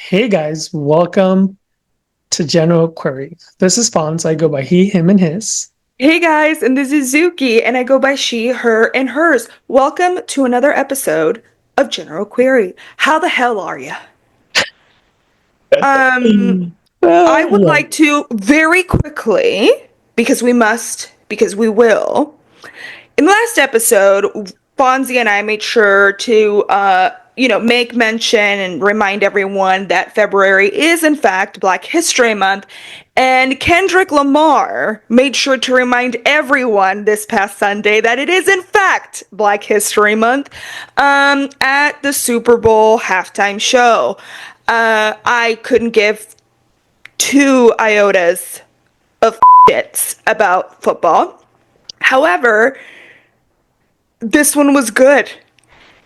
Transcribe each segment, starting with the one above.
Hey guys, welcome to General Query. This is Fonz. I go by he, him, and his. Hey guys, and this is Zuki, and I go by she, her, and hers. Welcome to another episode of General Query. How the hell are you? Um, I would Yeah. like to very quickly, because we will. In the last episode, Fonzie and I made sure to, make mention and remind everyone that February is, in fact, Black History Month. And Kendrick Lamar made sure to remind everyone this past Sunday that it is, in fact, Black History Month at the Super Bowl halftime show. I couldn't give two iotas of shits about football. However, this one was good.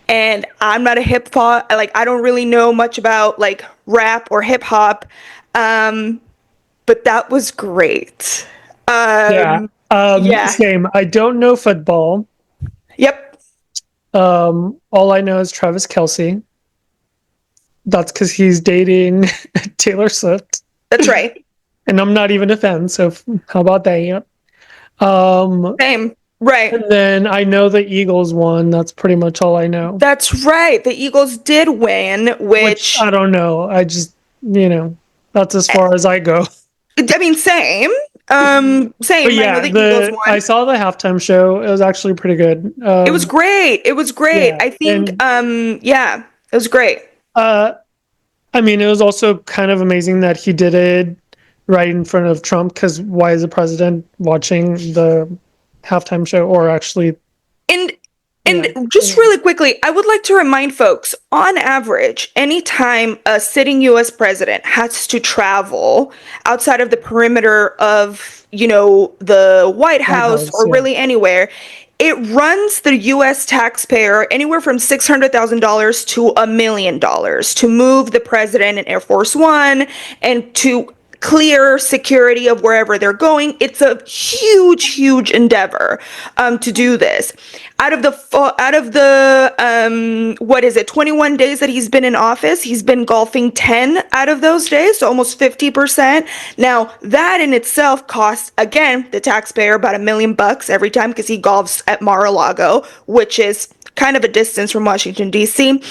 And I'm not a hip hop, I don't really know much about like rap or hip hop. Um, but that was great. Yeah. Yeah. Same. I don't know football. Yep. All I know is Travis Kelce. That's because he's dating Taylor Swift. That's right. And I'm not even a fan, so how about that? Yeah. Um, Same. Right. and then I know the Eagles won. That's pretty much all I know. That's right. The Eagles did win, Which which I don't know. That's as far as I go. I mean, same. But Same. I know yeah, the Eagles the I won. saw the halftime show. It was actually pretty good. It was great. It was great. Yeah, I think, and yeah, it was great. uh, I mean, it was also kind of amazing that he did it right in front of Trump. Because why is the president watching the halftime show? Or actually, And yeah, and just really quickly, I would like to remind folks, on average, anytime a sitting US president has to travel outside of the perimeter of, the White White House House. or Yeah, really anywhere, it runs the US taxpayer anywhere from $600,000 to $1 million to move the president in Air Force One and to clear security of wherever they're going. It's a huge, huge endeavor to do this. What is it, 21 days that he's been in office, he's been golfing 10 out of those days, so almost 50%. Now, that in itself costs, again, the taxpayer about $1 million every time because he golfs at Mar-a-Lago, which is kind of a distance from Washington, D.C.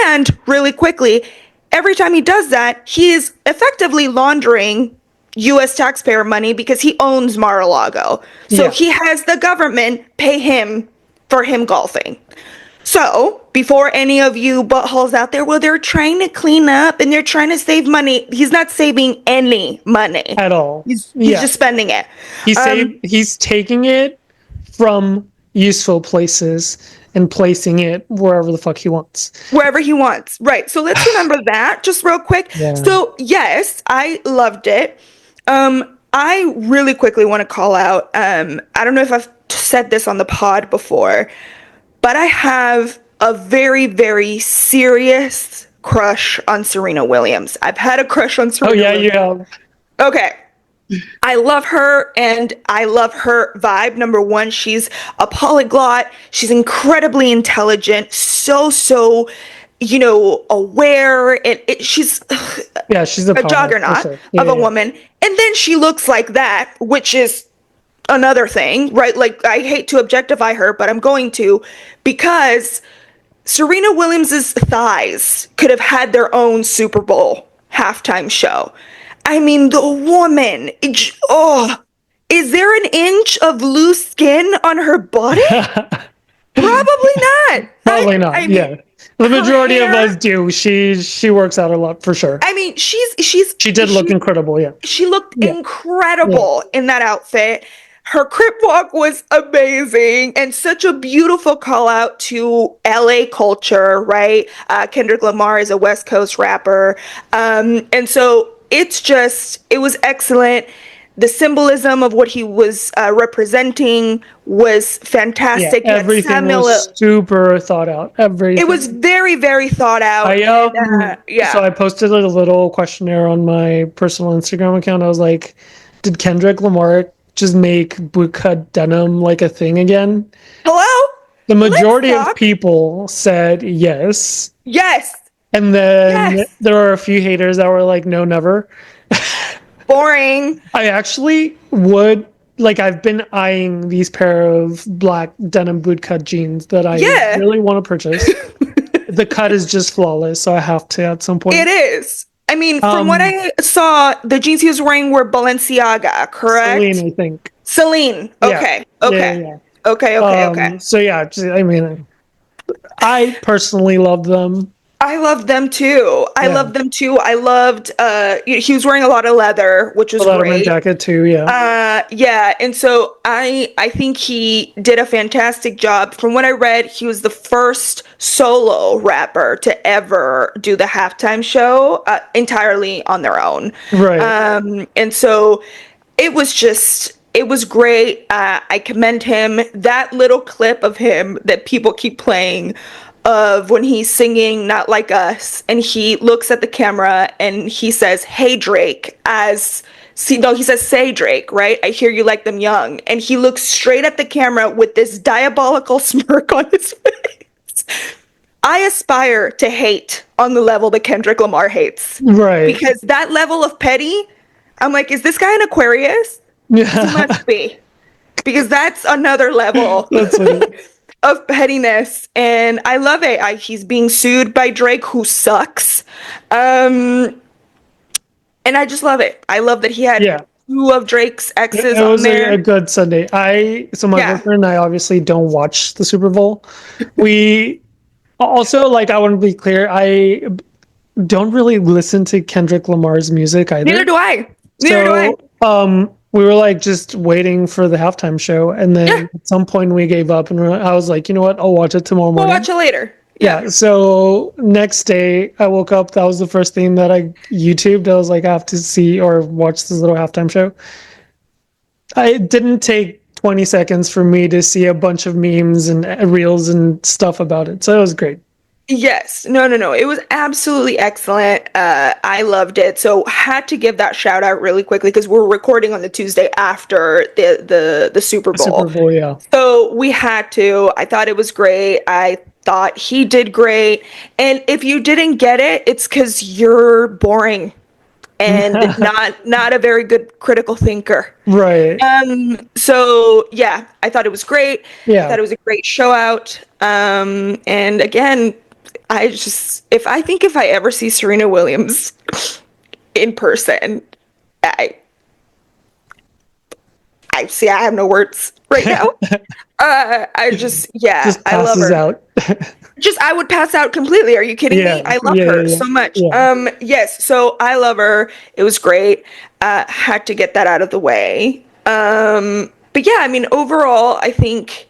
And really quickly, every time he does that, he is effectively laundering US taxpayer money because he owns Mar-a-Lago. So yeah, he has the government pay him for him golfing. So, before any of you buttholes out there, well, they're trying to clean up and they're trying to save money. He's not saving any money. at all. He's Yeah, just spending it. Um, he's taking it from useful places and placing it wherever the fuck he wants. Wherever he wants. Right. So let's remember that just real quick. Yeah. So, yes, I loved it. I really quickly want to call out, I don't know if I've said this on the pod before, but I have a very, very serious crush on Serena Williams. I've had a crush on Oh Serena yeah, Williams. yeah. Okay. I love her and I love her vibe. Number one, she's a polyglot. She's incredibly intelligent, so, aware. And she's Yeah, she's a a powerhouse for juggernaut sure. Yeah, of a yeah, woman. And then she looks like that, which is another thing, right? Like, I hate to objectify her, but I'm going to because Serena Williams's thighs could have had their own Super Bowl halftime show. I mean, the woman, oh, is there an inch of loose skin on her body? yeah. Probably not. Probably not. I mean, Yeah, the her majority of us hair. do. She works out a lot for sure. I mean, she's She did look she incredible. Yeah, she looked yeah, yeah, incredible in that outfit. Her crip walk was amazing and such a beautiful call out to LA culture, right? Kendrick Lamar is a West Coast rapper. And so it was excellent. The symbolism of what he was representing was yeah. fantastic. You had Everything Samuel. was super thought out. It was Everything. very, very thought out. I And so yeah. I posted a little questionnaire on my personal Instagram account. I was like, did Kendrick Lamar just make bootcut denim like a thing again? Hello? The Let's majority of talk. people said yes. Yes. And then Yes. there were a few haters that were like, no, never. Boring. I actually would like I've been eyeing these pair of black denim bootcut jeans that I Yeah. really want to purchase. The cut is just flawless, so I have to at some It point. is. I mean, from what Um, I saw, the jeans he was wearing were Balenciaga, Celine, correct? I think. Celine. Yeah. Okay. Yeah, Okay. yeah, Okay. yeah. Okay. Okay. So yeah, I mean, I personally love them. I loved them too. I Yeah. loved them too. I loved he was wearing a lot of leather, which The was Letterman great. jacket too, yeah. Yeah, and so I think he did a fantastic job. From what I read, he was the first solo rapper to ever do the halftime show entirely on their own. Right. And so it was great. I commend him. That little clip of him that people keep playing of when he's singing Not Like Us and he looks at the camera and he says, "Hey Drake," as see no, he says, "Say Drake," right? "I hear you like them young." And he looks straight at the camera with this diabolical smirk on his face. I aspire to hate on the level that Kendrick Lamar hates. Right. Because that level of petty, I'm like, is this guy an Aquarius? Because he Yeah. must be. Because that's another level That's funny. of pettiness. And I love it. He's being sued by Drake, who sucks. And I just love it. I love that he had Yeah. two of Drake's exes It on was a there. good Sunday. So my Yeah. boyfriend and I obviously don't watch the Super Bowl. We also, like, I want to be clear, I don't really listen to Kendrick Lamar's music Neither either. do I. Neither do I. So, we were like just waiting for the halftime show, and Yeah. then at some point we gave up, and I was like, you know what, I'll watch it tomorrow We'll morning. watch it later. Yeah. So next day I woke up. That was the first thing that I YouTubed. I was like, I have to see or watch this little halftime show. It didn't take 20 seconds for me to see a bunch of memes and reels and stuff about it. So it was great. Yes. No, no, no. It was absolutely excellent. I loved it. So had to give that shout out really quickly because we're recording on the Tuesday after the Super Super Bowl. Bowl, yeah. So we had to. I thought it was great. I thought he did great. And if you didn't get it, it's because you're boring and not a very good critical thinker. Right. So yeah, I thought it was great. I Yeah. thought it was a great show out. And again, if I ever see Serena Williams in person, I I see I have no words right now. I just yeah, Just I love passes her. out. Just I would pass out completely. Are you kidding Yeah. me? I love Yeah. her Yeah. so much. Yeah. Yes, so I love her. It was great. Had to get that out of the way. But yeah, I mean overall, I think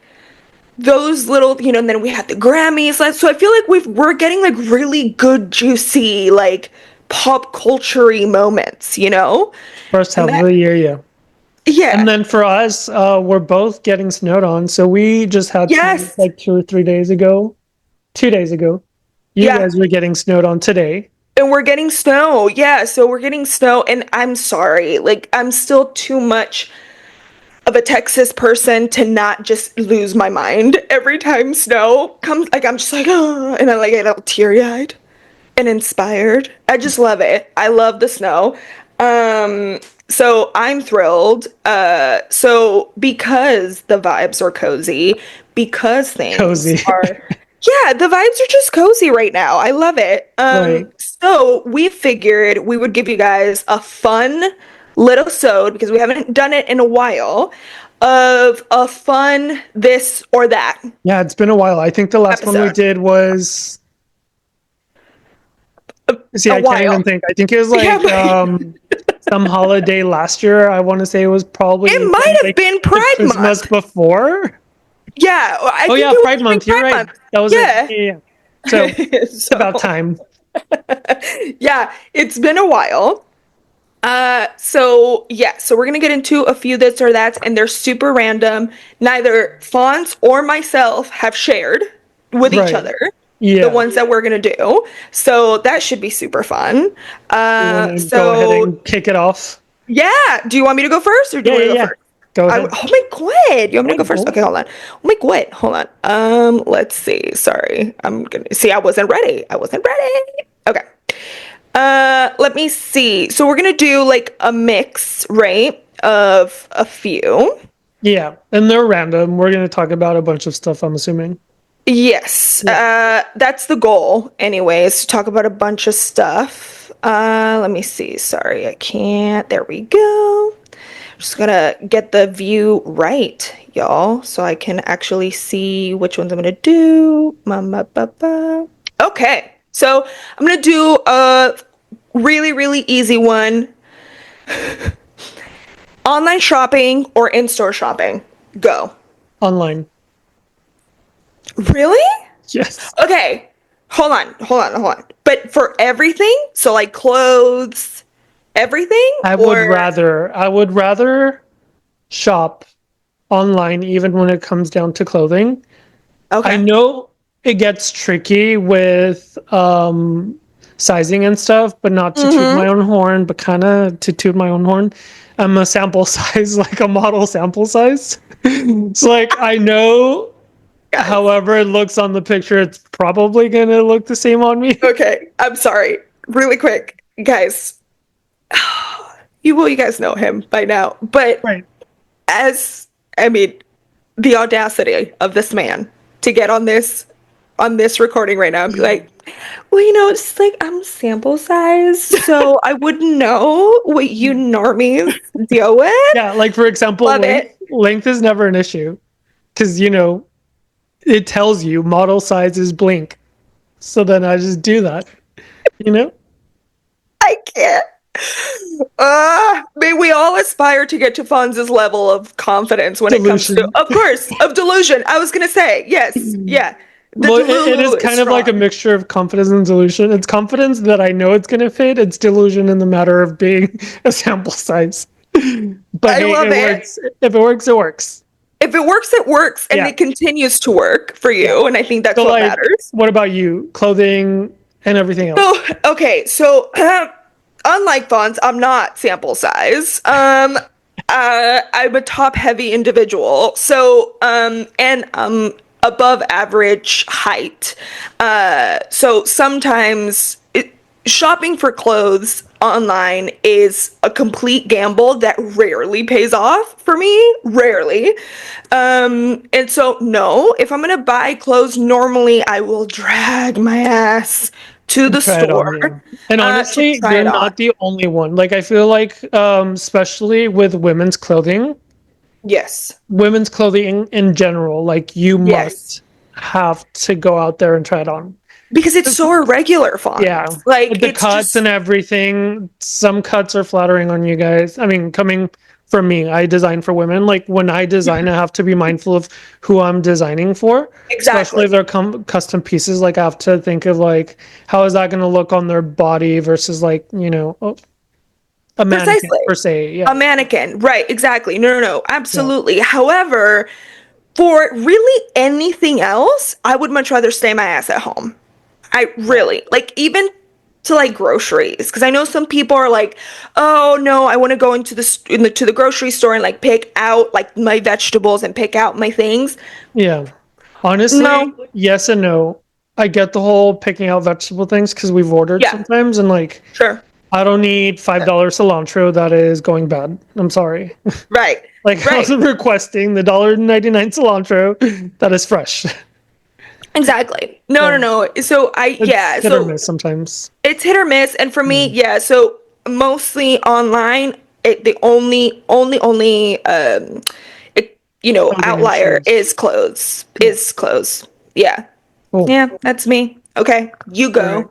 those little, and then we had the Grammys. So I feel like we're getting like really good, juicy, like pop culture-y moments. First And half of that, the year, yeah. And yeah, then for us, we're both getting snowed on. So we just had snow yes, like 2 or 3 days ago. 2 days ago. You yeah. guys were getting snowed on today. And we're getting snow. Yeah, so we're getting snow. And I'm sorry, like, I'm still too much of a Texas person to not just lose my mind every time snow comes. Like, I'm just like, oh, and I like get all teary-eyed and inspired. I just love it. I love the snow. So I'm thrilled. So because the vibes are cozy, because things Cozy. are, yeah, the vibes are just cozy right now. I love it. Right. So we figured we would give you guys a fun little sode because we haven't done it in a while of a fun this or that Yeah, it's been a while. I think the last one we episode. did was, see, A I can't while. even think. I think it was Yeah, like some holiday last year. I want to say it was it probably might have like been the Pride Christmas Month. before. Yeah, I Oh think yeah, it was Pride during Month. You're Pride right. Month. That was it. Yeah. Yeah, yeah. So it's about So, time. yeah, it's been a while. So yeah, so we're gonna get into a few this or that's, and they're super random. Neither Fonz or myself have shared with each Right. other the Yeah. ones that we're gonna do. So that should be super fun. You want to go ahead So and kick it off? yeah, do you want me to go first, or do Yeah, you want yeah, to go yeah. first? Go ahead. Oh my god, you want me to Yeah, go first? go. Okay, hold on. Oh my god, hold on. Let's see. Sorry, I'm gonna see. I wasn't ready. I wasn't ready. Okay. Let me see. So we're gonna do like a mix, right, of a few. Yeah, and they're random. We're gonna talk about a bunch of stuff, I'm assuming. Yes, Yeah. that's the goal, anyways, to talk about a bunch of stuff. Let me see. Sorry, I can't. There we go. Just gonna get the view right, y'all, so I can actually see which ones I'm gonna do. Okay, so I'm gonna do a really, really easy one. Online shopping or in-store shopping? Go. Online. Really? Yes. Okay. Hold on. But for everything, so like clothes, everything, or I would rather shop online even when it comes down to clothing. I okay. know it gets tricky with sizing and stuff, but not to toot my Mm-hmm. own horn, but kind of to toot my own horn. I'm a sample size, like a model sample size. So like I know Guys. however it looks on the picture, it's probably gonna look the same on me. Okay. I'm sorry. Really quick, guys. You guys know him by now, but Right. as I mean, the audacity of this man to get on this recording right now and be like, well, it's like I'm sample size, so I wouldn't know what you normies deal with. Yeah, like for example, Love it. length is never an issue because it tells you model size is blink. So then I just do that, you know? I can't. May we all aspire to get to Fonz's level of confidence when it comes to, Delusion. of course, of delusion. I was gonna say, yes, yeah. The Well, it is Delulu is kind of like a strong. mixture of confidence and delusion. It's confidence that I know it's going to fit. It's delusion in the matter of being a sample size. But I hey, love it it. works. If it works, it works. If it works, it works, and Yeah. it continues to work for Yeah. you. And I think that's So, what like, matters. what about you? Clothing and everything else. So, okay, so unlike Fonz, I'm not sample size. I'm a top heavy individual. So, and above average height. So sometimes shopping for clothes online is a complete gamble that rarely pays off for me. Rarely. And so, no, if I'm gonna buy clothes, normally I will drag my ass to the Try it on, store yeah. And to honestly, try you're it on. not the only one. Like, I feel like, especially with Yes. women's clothing in general, like, you Yes. must have to go out there and try it on. Because it's so irregular Yeah, fonts. Like with the it's cuts and just everything, some cuts are flattering on you guys. I mean, coming from me, I design for women. Like when I design, I have to be mindful of who I'm designing for, especially if exactly. they're custom pieces. Like I have to think of like how is that going to look on their body versus like a mannequin Precisely. per se. A Yeah, mannequin. Right, exactly. No, no, no. yeah, Absolutely. However, for really anything else, I would much rather stay my ass at home. I yeah, really like even to like groceries because I know some people are like, oh no, I want to go into to the grocery store and like pick out like my vegetables and pick out my things. yeah. Honestly, No, yes and no. I get the whole picking out vegetable things because we've ordered yeah, sometimes and like sure, I don't need $5 cilantro that is going bad. I'm sorry. right, Like I right, wasn't requesting the $1.99 cilantro that is fresh. exactly. No, no, So no. So I it's yeah, hit or so miss sometimes. it's hit or miss, and for me, Mm. yeah. So mostly online. The only Clothing and outlier shoes. is clothes. Yeah. Is clothes. Yeah. Cool. Yeah, that's me. Okay, you All right.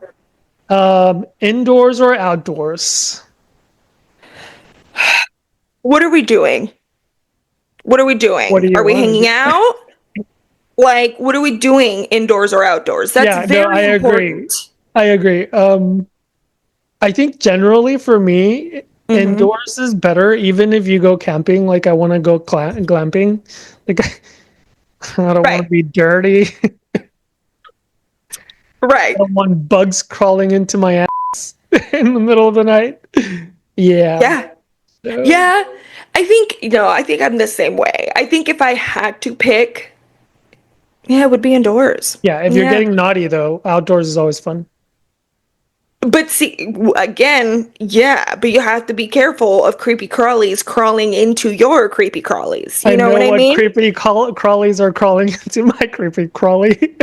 go. Indoors or outdoors? What are we doing? What are we What do doing? Are you we want? hanging out? Like, what are we doing indoors or outdoors? That's Yeah, no, I very agree. important. I agree. I think generally for me, Hmm. indoors is better, even if you go camping. Like I want to go glamping. Like I don't want Right, to be dirty. I right. don't want bugs crawling into my ass in the middle of the night. Yeah. Yeah, So, yeah. I think I'm the same way. I think if I had to pick, yeah, it would be indoors. yeah, if you're Yeah. getting naughty though, outdoors is always fun. But see, again, yeah, but you have to be careful of creepy crawlies crawling into your creepy crawlies. I You know know what I what mean? creepy crawlies are crawling into my creepy crawly.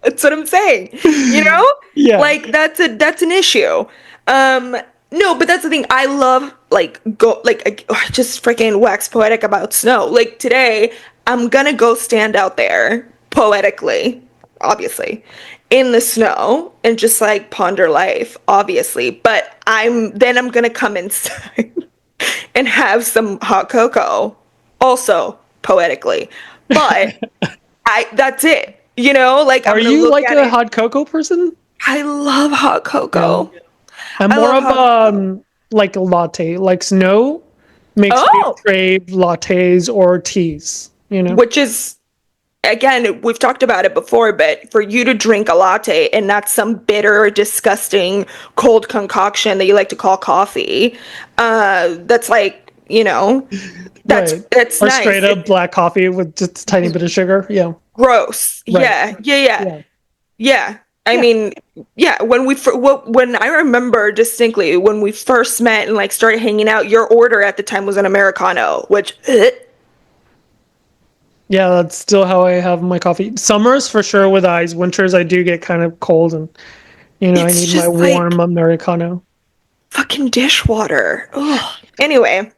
That's what I'm saying. You know? Yeah. Like that's an issue. Um no, but that's the thing. I love like go like I just freaking wax poetic about snow. Like today, I'm gonna go stand out there poetically, obviously, in the snow and just like ponder life, obviously. But I'm gonna come inside and have some hot cocoa, also poetically. But I that's it. You know, like I'm Are gonna you look like at a it. hot cocoa person? I love hot Yeah. cocoa. I'm I more love of hot cocoa. like a latte. Like snow makes me Oh, crave lattes or teas, you know? which is again, we've talked about it before, but for you to drink a latte and not some bitter, disgusting cold concoction that you like to call coffee, that's like, Right. that's Or straight nice. up It's black coffee with just a tiny bit of sugar. Yeah. gross. Right. Yeah, yeah, yeah. Yeah. Yeah. I Yeah. mean, yeah, when I remember distinctly when we first met and like started hanging out, your order at the time was an Americano, which Yeah, that's still how I have my coffee. Summers for sure with ice. Winters I do get kind of cold and I it's need my just warm like Americano. fucking dishwater. Ugh. Anyway,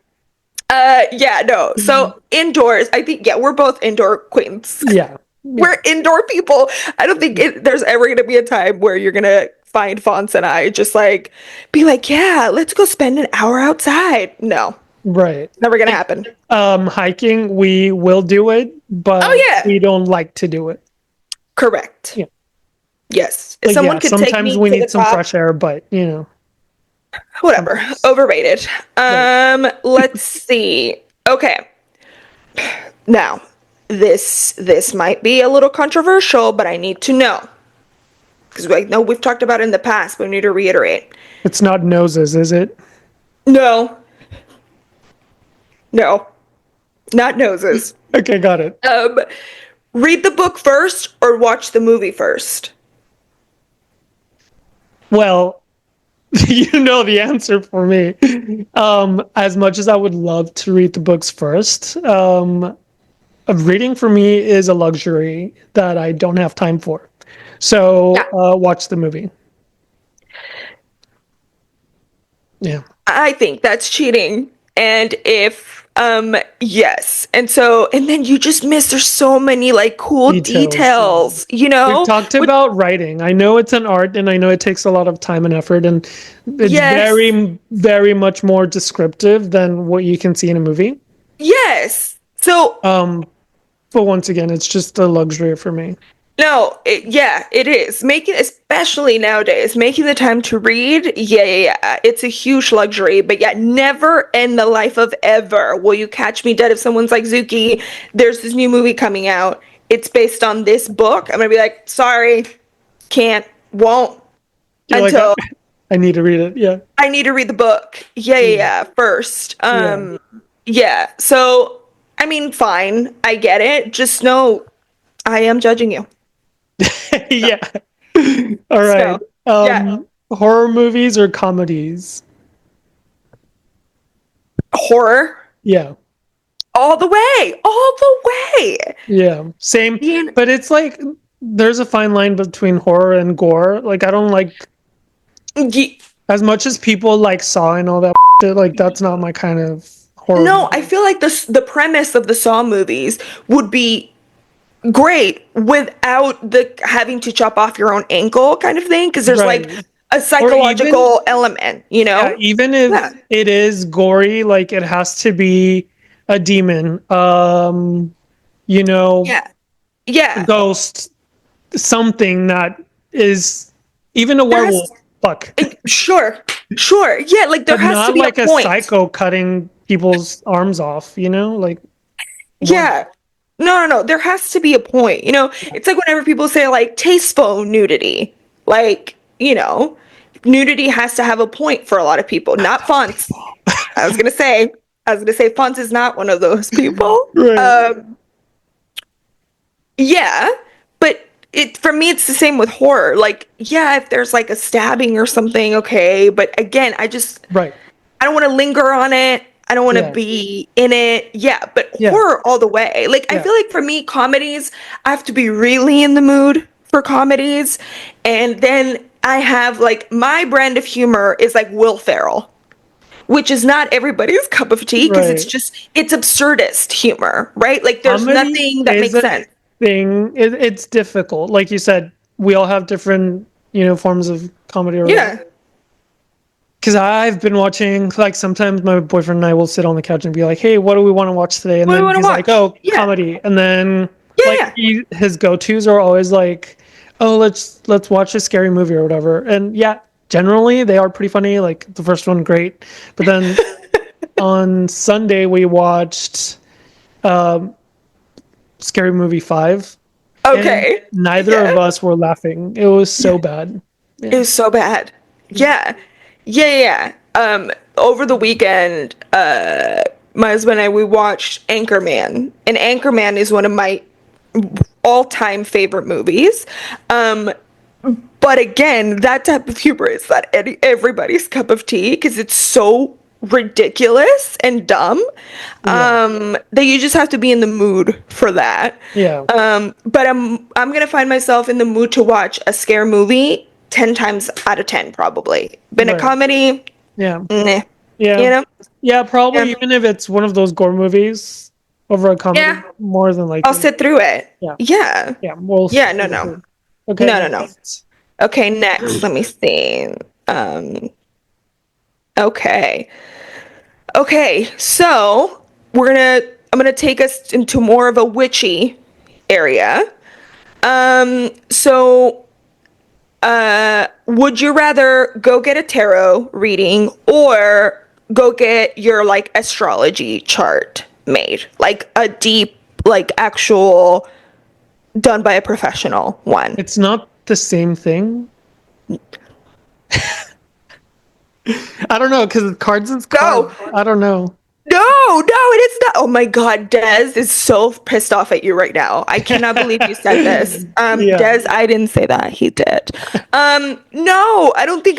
yeah, no. Mhm. So indoors, I think yeah, we're both indoor queens. Yeah. Yeah. We're indoor people. I don't think there's ever gonna be a time where you're gonna find Fonz and I just like be like, yeah, let's go spend an hour outside. No, Right. never gonna happen. Hiking, we will do it, Oh but yeah, we don't like to do it. correct. Yeah. Yes. If Like, yeah, someone could take sometimes me we to the need some top, fresh air, but whatever. sometimes. Overrated. Right. Let's see. Okay. Now, this might be a little controversial, but I need to know. Because I know we've talked about it in the past, but we need to reiterate. It's not noses, is it? No, no, not noses. Okay, got it. Um, read the book first or watch the movie first? Well, you know the answer for me. As much as I would love to read the books first, reading for me is a luxury that I don't have time for. So, Yeah. watch the movie. Yeah. I think that's cheating. And if yes. And then you just miss there's so many like cool Details. Yeah. details, We've talked which about writing. I know it's an art and I know it takes a lot of time and effort and it's yes. very, very much more descriptive than what you can see in a movie. Yes. So Um, but once again, it's just a luxury for me. no, yeah, it is. Making, especially nowadays, making the time to read, yeah. It's a huge luxury. But yeah, never in the life of ever will you catch me dead if someone's like, Zuki, there's this new movie coming out. It's based on this book. I'm gonna be like, sorry, can't, won't You're like, until I need to read it. Yeah. I need to read the book. Yeah. First. Yeah. Yeah. So, I mean, fine. I get it. Just know I am judging you. Yeah. All right. So, yeah. Horror movies or comedies? Horror. Yeah. All the way. All the way. Yeah. Same. Ian, But it's like there's a fine line between horror and gore. Like I don't like ye- as much as people like Saw and all that shit, like that's not my kind of horror no, I movie. feel like the premise of the Saw movies would be great without the having to chop off your own ankle kind of thing because there's like Right. a Or even psychological element, yeah, even if Yeah. it is gory, like it has to be a demon, you know, Yeah. Yeah. ghost, something that is even a There has werewolf. Fuck. sure. Sure. Yeah, like there But has to not be a like a point. psycho cutting people's arms off, like why? Yeah. No. There has to be a point. It's like whenever people say like tasteful nudity, like, nudity has to have a point for a lot of people, not Those fonts. people. I was gonna say fonts is not one of those people. Right. Yeah, but it for me it's the same with horror. Like, yeah, if there's like a stabbing or something, okay, but again, Right. I don't want to linger on it. I don't want to Yeah. be in it. Yeah, but Yeah. horror all the way. Like, I Yeah. feel like for me, comedies, I have to be really in the mood for comedies. And then I have like my brand of humor is like Will Ferrell, which is not everybody's cup of tea because Right. it's absurdist humor, right? Like, there's Comedy nothing that is makes a sense. thing. It's difficult. Like you said, we all have different, forms of comedy or whatever. Yeah. Because I've been watching, like, sometimes my boyfriend and I will sit on the couch and be like, "Hey, what do we want to watch today?" And What do you then want to he's like, watch? "Oh, Yeah. comedy." And then, Yeah. like, Yeah. his go-tos are always like, "Oh, let's watch a scary movie or whatever." And yeah, generally they are pretty funny. Like the first one, great. But then on Sunday we watched Scary Movie 5, and Okay. neither of Yeah. us were laughing. It was so bad. It Yeah. was so bad. Yeah. Yeah, yeah. Over the weekend, my husband and I, we watched Anchorman. And Anchorman is one of my all-time favorite movies. But again, that type of humor is not everybody's cup of tea because it's so ridiculous and dumb, Yeah. that you just have to be in the mood for that. Yeah. But I'm gonna find myself in the mood to watch a scare movie 10 times out of 10 probably. Been a Right. comedy, Yeah. nah, Yeah. you know? Yeah, probably Yeah. even if it's one of those gore movies over a comedy, Yeah, more than I'll likely. sit through it. Yeah. Yeah. Yeah. We'll Yeah, no, see. no. Okay, No, no, no. next. Okay, next, let me see. Um, okay. Okay, so I'm gonna take us into more of a witchy area. So would you rather go get a tarot reading or go get your like astrology chart made? Like a deep, like actual done by a professional one. It's not the same thing. I don't know, because cards is No, cards. I don't know. no, it is not. Oh my God, Des is so pissed off at you right now. I cannot believe you said this. Yeah. Des, I didn't say that. He did. No, I don't think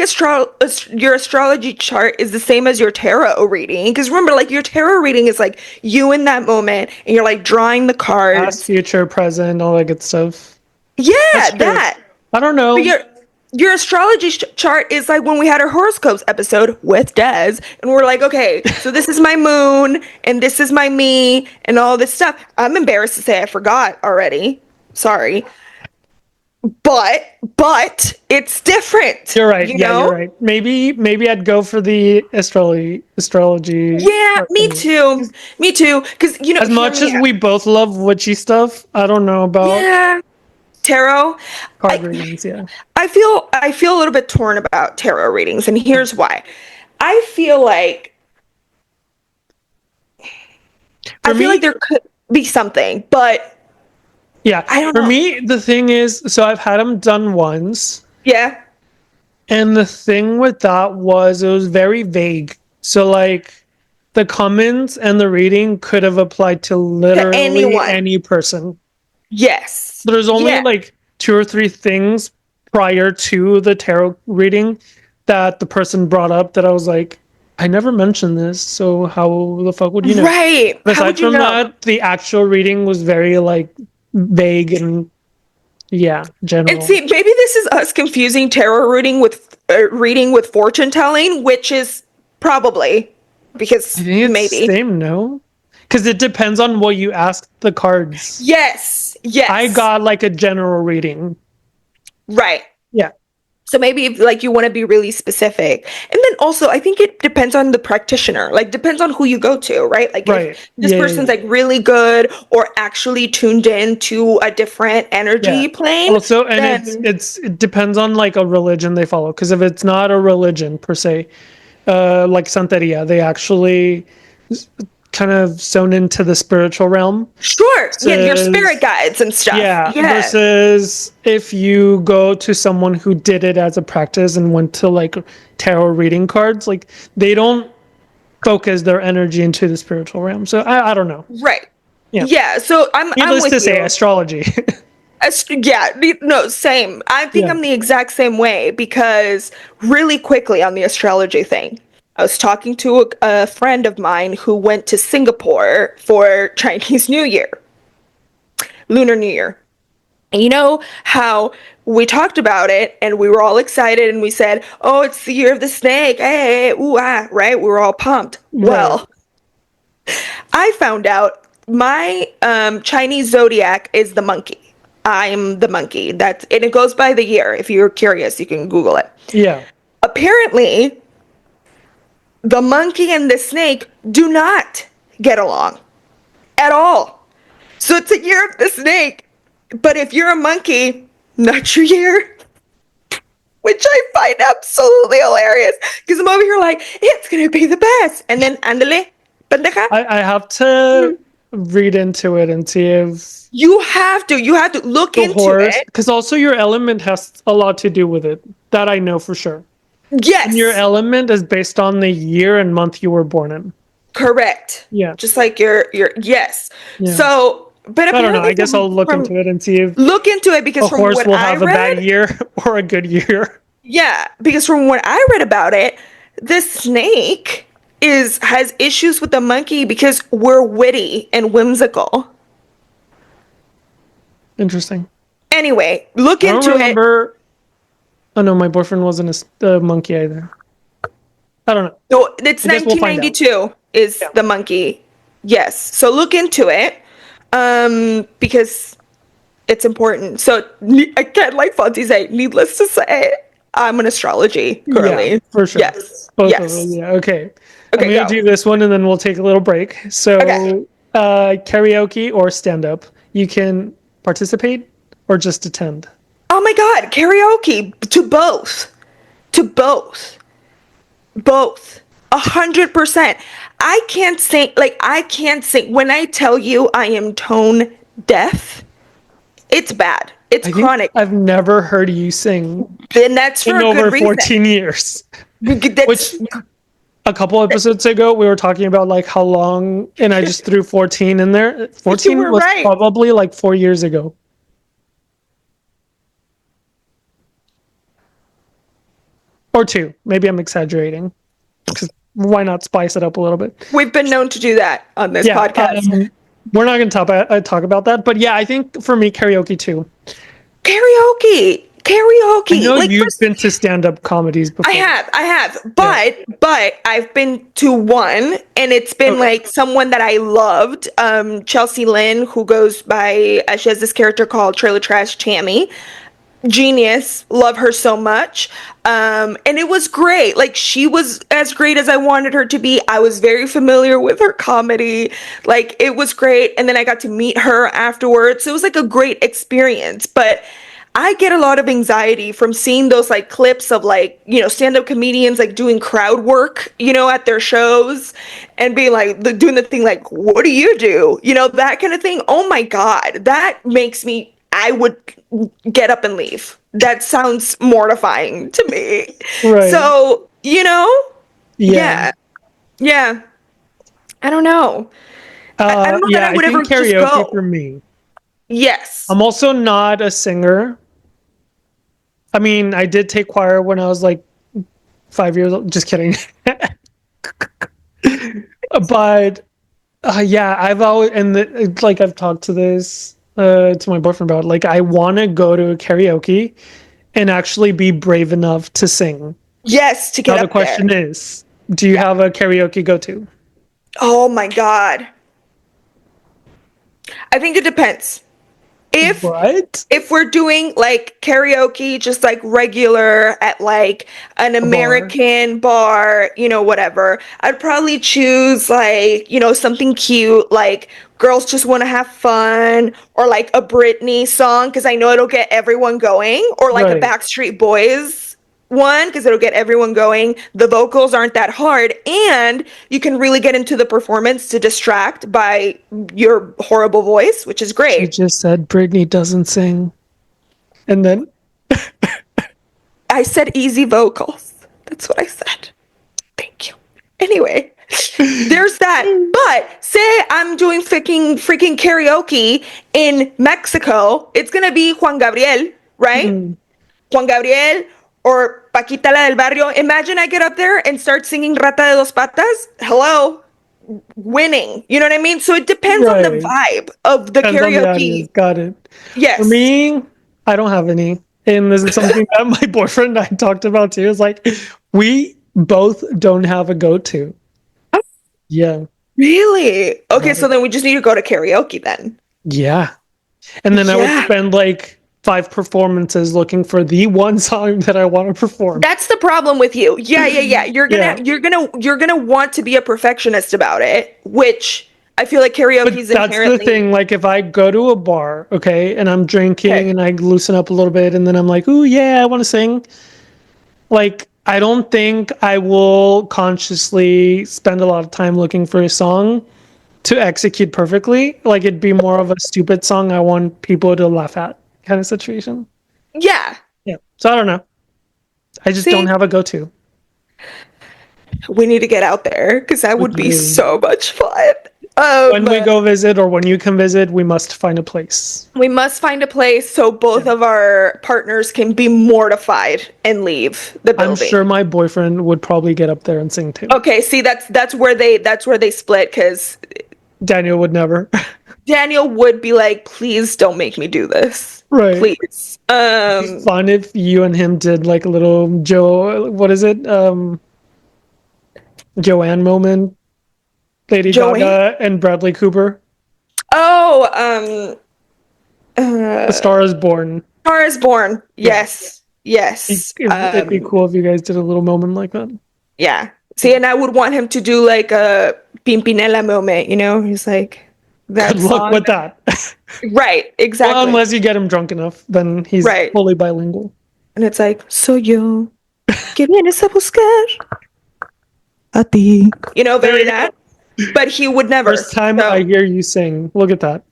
your astrology chart is the same as your tarot reading. Because remember, like your tarot reading is like you in that moment, and you're like drawing the Past, cards. future, present, all that good stuff. Yeah, That's true. that. I don't But know. your astrology chart is like when we had our horoscopes episode with Des, and we're like, okay, so this is my moon, and this is my me, and all this stuff. I'm embarrassed to say I forgot already. Sorry, but it's different. You're right. You Yeah, you're know? right. Maybe I'd go for the astrology Yeah, part me thing. too. Me too. Because As hear much me as out. we both love witchy stuff, I don't know about Yeah, tarot. card I readings. Yeah. I feel a little bit torn about tarot readings, and here's why. I feel like For me, there could be something, but yeah. I don't For know. me, the thing is, so I've had them done once, Yeah. and the thing with that was it was very vague. So like the comments and the reading could have applied to To literally anyone. any person. Yes. There's only Yeah. like two or three things prior to the tarot reading that the person brought up that I was like, I never mentioned this, so how the fuck would you know? Right. But How aside would you from know? that, the actual reading was very like vague and yeah, And general. see, maybe this is us confusing tarot reading with fortune telling, which is probably I because think it's maybe. same, no? Because it depends on what you ask the cards. Yes. I Yes. got like a general reading. Right. Yeah, So maybe if, like you want to be really specific. And then also I think it depends on the practitioner. Like depends on who you go to, right? Like right. if this Yeah, yeah, person's yeah. like really good or actually tuned in to a different Yeah. energy plane, Also, and then it depends on like a religion they follow. Because if it's not a religion per se, like Santeria, they actually kind of sewn into the spiritual realm. sure. Yeah, your spirit Says, guides and stuff. yeah, Yeah. versus if you go to someone who did it as a practice and went to like tarot reading cards, like they don't focus their energy into the spiritual realm. So I don't know. Right. Yeah. Yeah. So I'm Needless with to say, you. astrology. Yeah, no, same. I think Yeah. I'm the exact same way because really quickly on the astrology thing, I was talking to a friend of mine who went to Singapore for Chinese New Year, Lunar New Year. And you know how we talked about it and we were all excited and we said, "Oh, it's the year of the snake." Hey, ooh, ah, right? We were all pumped. Right. Well, I found out my Chinese zodiac is the monkey. I'm the monkey. That's and it goes by the year. If you're curious, you can Google it. Yeah. Apparently, the monkey and the snake do not get along at all. So it's a year of the snake. But if you're a monkey, not your year. Which I find absolutely hilarious. Because I'm over here like, it's gonna be the best. And then andale, pendeja. I have to read into it and see if You have to look the into horse, it. because also your element has a lot to do with it. That I know for sure. And your Yes, element is based on the year and month you were born in. correct. Yeah. Just like your yes. Yeah. So, but I don't know. apparently I guess I'll look into it and see if look into it because a from horse what will I have a bad read, year or a good year. yeah, because from what I read about it, the snake is has issues with the monkey because we're witty and whimsical. Interesting. Anyway, look I don't into it. remember. Oh no, my boyfriend wasn't a monkey either. I don't know. No, it's I guess we'll find out. 1992 is Yeah. the monkey. Yes. So look into it. Because it's important. So I can't like Fonzie say, needless to say, I'm an astrology Yeah, girly. for sure. Yes. Both of them. Yes. Yeah. Okay. I'm Okay, gonna go. do this one and then we'll take a little break. Okay. So, karaoke or stand up, you can participate or just attend. Oh my God, karaoke to both. To both. Both. 100%. I can't sing. When I tell you I am tone deaf, it's bad. It's I think chronic. I've never heard you sing And that's for in a good over reason. 14 years. That's Which a couple episodes ago we were talking about like how long, and I just threw 14 in there. you 14 were was right. probably like 4 years ago. Or two. Maybe I'm exaggerating. Because why not spice it up a little bit? We've been known to do that on this Yeah. podcast. We're not going to talk about that. But yeah, I think for me, karaoke too. Karaoke. I Karaoke. know Like you've first been to stand up comedies before. I have. Yeah. But I've been to one and it's been Okay. like someone that I loved. Chelsea Lynn, who goes by she has this character called Trailer Trash Tammy. Genius, love her so much. And it was great. Like she was as great as I wanted her to be. I was very familiar with her comedy. Like it was great. And then I got to meet her afterwards. It was like a great experience. But I get a lot of anxiety from seeing those like clips of like, stand-up comedians like doing crowd work, at their shows and being like doing the thing like, what do you do? That kind of thing. Oh my God. That makes me I would get up and leave. That sounds mortifying to me. Right. So, Yeah. yeah. Yeah. I don't know. I don't know that Yeah, I I would ever think just karaoke for go. me. Yes. I'm also not a singer. I mean, I did take choir when I was like 5 years old. Just kidding. But yeah, I've always like I've talked to my boyfriend about like I want to go to a karaoke and actually be brave enough to sing. Yes, to Now get the up there. question is, do you have a karaoke go to? Oh my God. I think it depends. If What? if we're doing like karaoke just like regular at like an A bar? American bar, whatever, I'd probably choose like, something cute like Girls Just Want to Have Fun or like a Britney song because I know it'll get everyone going or like a Right. Backstreet Boys one because it'll get everyone going. The vocals aren't that hard and you can really get into the performance to distract by your horrible voice, which is She great. just said Britney doesn't sing. And then I said easy vocals. That's what I said. Thank you. Anyway, there's that. But say say I'm doing freaking karaoke in Mexico, it's gonna be Juan Gabriel, right? Mm, Juan Gabriel or Paquita la del Barrio. Imagine I get up there and start singing Rata de dos Patas. Hello, winning. You know what I mean? So it depends on the right. vibe of the Depends on the audience. karaoke. Got it. For Yes. me, I don't have any. And this is something that my boyfriend and I talked about too. It's like we both don't have a go-to. Yeah. Really? Okay, so Right. then we just need to go to karaoke then. Yeah. And then I would Yeah. spend like 5 performances looking for the one song that I want to perform. That's the problem with you. Yeah, yeah, yeah. Yeah. You're gonna want to be a perfectionist about it, which I feel like karaoke But is that's the inherently thing. Like if I go to a bar, okay, and I'm drinking okay. and I loosen up a little bit and then I'm like, "Ooh, yeah, I want to sing." Like I don't think I will consciously spend a lot of time looking for a song to execute perfectly. Like it'd be more of a stupid song I want people to laugh at kind of situation. Yeah. Yeah. So I don't know. I just don't See, have a go-to. we need to get out there because that We would be do. so much fun. When we go visit or when you come visit, we must find a place. We must find a place so both Yeah. of our partners can be mortified and leave the I'm building. sure my boyfriend would probably get up there and sing too. Okay, see that's where they split because Daniel would never. Daniel would be like, please don't make me do this. Right. Please. It'd be fun if you and him did like a little what is it? Joanne moment. Lady Joanne. Gaga and Bradley Cooper. Oh, A Star is Born. Star is Born. Yeah. Yes. Yes. It'd be cool if you guys did a little moment like that. Yeah. See, and I would want him to do like a Pimpinela moment, you know? He's like Good that luck song. with that. Right, Well, exactly. unless you get him drunk enough, then he's Right. fully bilingual. And it's like, soy yo, que vienes a buscar a ti. You know, There very you that. go. But he would never. First time So, I hear you sing. Look at that.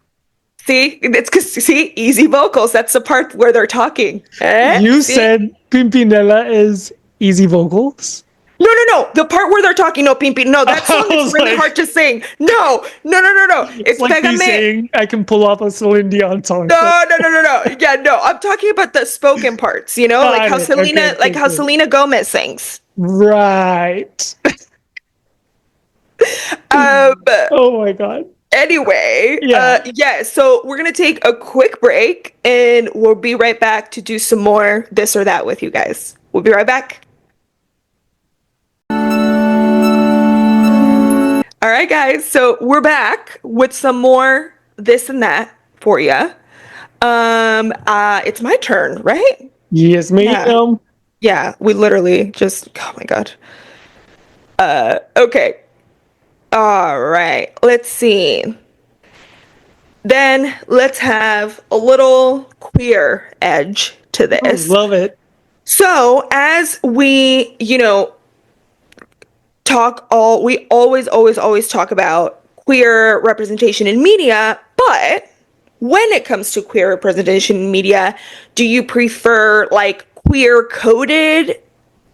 see, it's because, see, easy vocals. That's the part where they're talking. You See? said Pimpinella is easy vocals. No, no, no. The part where they're talking, no, Pimpi. No, that I song is was really like, hard to sing. No, no, no, no, no. it's It's like me Pégame. saying I can pull off a Celine Dion song. No, no, no, no, no. Yeah, no. I'm talking about the spoken parts, you know? Got it. Okay, Like okay, how okay. Selena Gomez sings. Right. Um, Oh my God. Anyway, Yeah. yeah, so we're gonna take a quick break and we'll be right back to do some more this or that with you guys. We'll be right back. All right, guys, so we're back with some more this and that for you. It's my turn, right? Yes, Yeah. ma'am. Yeah, we literally just, oh my God. Okay. All right, let's see. Then let's have a little queer edge to Oh, this. love it. So, as we, we always talk about queer representation in media, but when it comes to queer representation in media, do you prefer like queer coded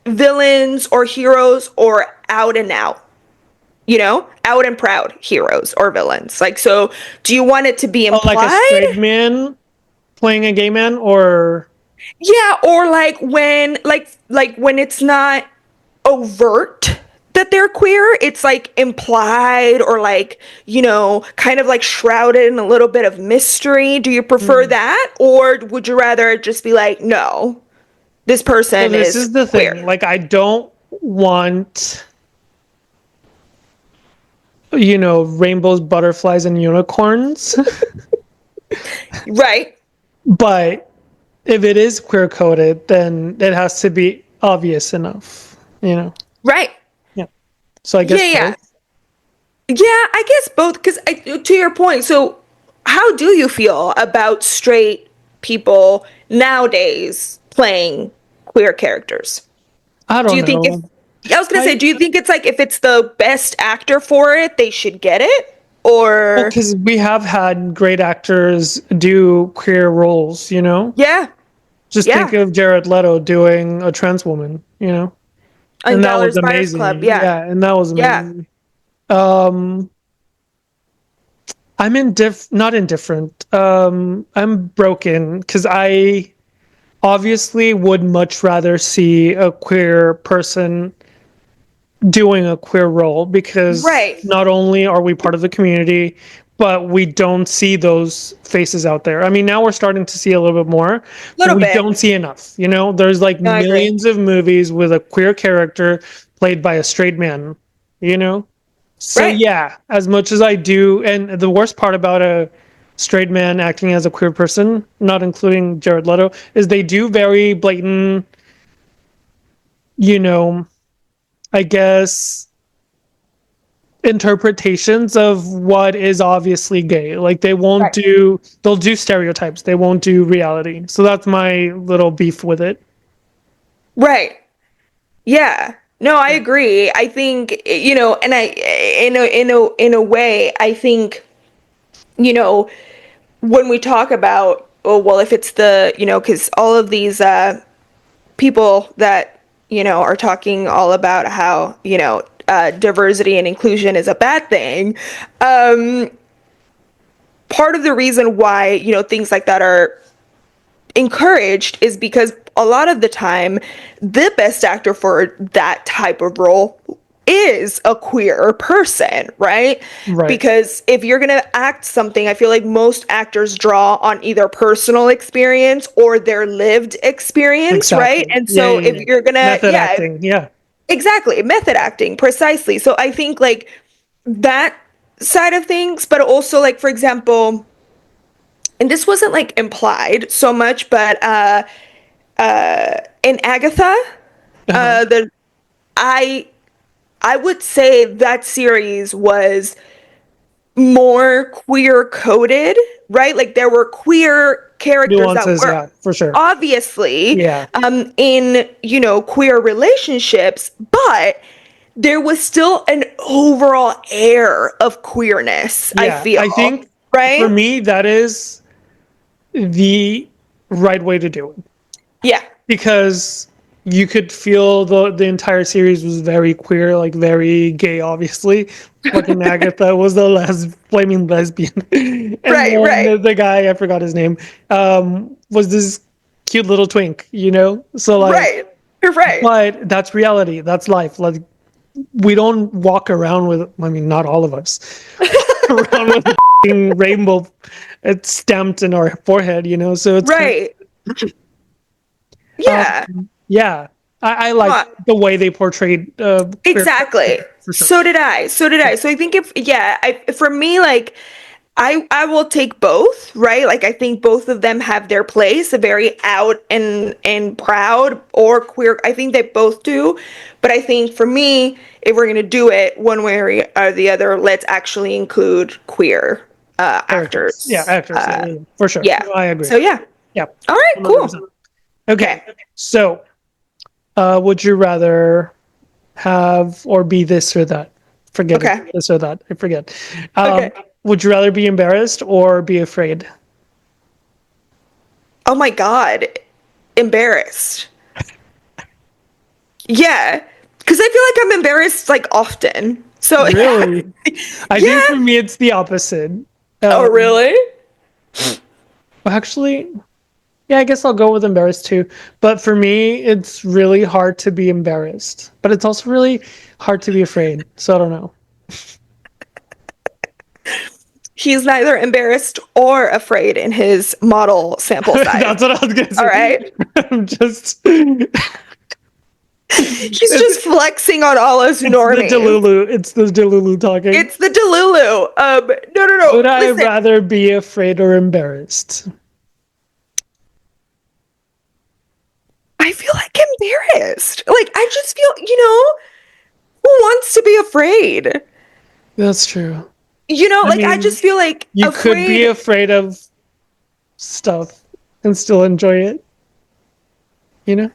villains or heroes or out and out? Out and proud heroes or villains. Like, so do you want it to be Oh, like a implied? straight man playing a gay man, or Yeah, or like when it's not overt that they're queer, it's like implied or like, kind of like shrouded in a little bit of mystery. Do you prefer Hmm. that? Or would you rather just be like, no, this So person this is is the queer? thing. Like, I don't want, rainbows, butterflies, and unicorns. Right? But if it is queer coded, then it has to be obvious enough. Right. Yeah. So I Yeah, guess yeah. both. Yeah, I guess both, because to your point, so how do you feel about straight people nowadays playing queer characters? I Do don't you think if know. I was gonna say, I do you think it's like if it's the best actor for it, they should get it? Well, Or because we have had great actors do queer roles. yeah, Just think yeah, of Jared Leto doing a trans woman. in And that was Dallas Buyers Club, amazing. yeah, Yeah, and that was yeah, amazing. Um, I'm not indifferent. I'm broken because I obviously would much rather see a queer person doing a queer role because Right. not only are we part of the community, but we don't see those faces out there. I mean, now we're starting to see a little bit more, but Little we bit. don't see enough. You know, there's like No, I agree. millions of movies with a queer character played by a straight man, you know? So Right. yeah, as much as I do, and the worst part about a straight man acting as a queer person, not including Jared Leto, is they do very blatant, you know, I guess interpretations of what is obviously gay. Like Right. they'll do stereotypes. They won't do reality. So that's my little beef with it. Right. Yeah. No, I agree. I think, and in a way, I think, you know, when we talk about, oh, well, if it's because all of these people that, are talking all about how, diversity and inclusion is a bad thing. Um, Part of the reason why, things like that are encouraged is because a lot of the time the best actor for that type of role is a queer person, right? Right. Because if you're going to act something, I feel like most actors draw on either personal experience or their lived experience, right? Exactly. And Yeah, so yeah, if yeah. you're going to, Method yeah, acting. Yeah. exactly, method acting, precisely. So I think like that side of things, but also like for example, and this wasn't like implied so much, but in Agatha, Uh-huh. the I I would say that series was more queer coded, right? Like there were queer characters that Nuances, were yeah, for sure. obviously Yeah. in, queer relationships, but there was still an overall air of queerness, I Yeah. I feel, think for right? me that is the right way to do it. Yeah. Because you could feel the entire series was very queer, like very gay. Obviously, fucking Agatha was the last flaming lesbian, and Right, then right. the guy I forgot his name was this cute little twink, you know. So like, Right. You're right. but that's reality. That's life. Like we don't walk around with. I mean, not all of us around with a rainbow. It's stamped in our forehead, you know. So it's kind of Right. Yeah. yeah, I like No, the way they portrayed queer exactly. for sure. So did I. So did I. So I think if yeah, for me like I will take both, right? Like I think both of them have their place, a very out and proud or queer. I think they both do. But I think for me, if we're gonna do it one way or the other, let's actually include queer Characters, yeah, actors. actors, yeah, yeah, for sure. Yeah. No, I agree. So yeah. Yeah, All right, 100%. cool. Okay, Okay. so would you rather have or be this or that? Forget it, Okay. this or that. I forget. Um, Okay. would you rather be embarrassed or be afraid? Oh my God. Embarrassed. Yeah. Because I feel like I'm embarrassed like often. So Really? I think yeah. for me it's the opposite. Oh, Um, really? actually, yeah, I guess I'll go with embarrassed too. But for me, it's really hard to be embarrassed. But it's also really hard to be afraid. So I don't know. He's neither embarrassed or afraid in his model sample size. That's what I was gonna All say. right. I'm just He's just flexing on all us it's the normies. Delulu. It's the Delulu talking. It's the Delulu. No, no, no. Would I Listen, rather be afraid or embarrassed? I feel like embarrassed. Like, I just feel, who wants to be afraid? That's true. I Like, I mean, just feel like you could be afraid. afraid of stuff and still enjoy it, you know?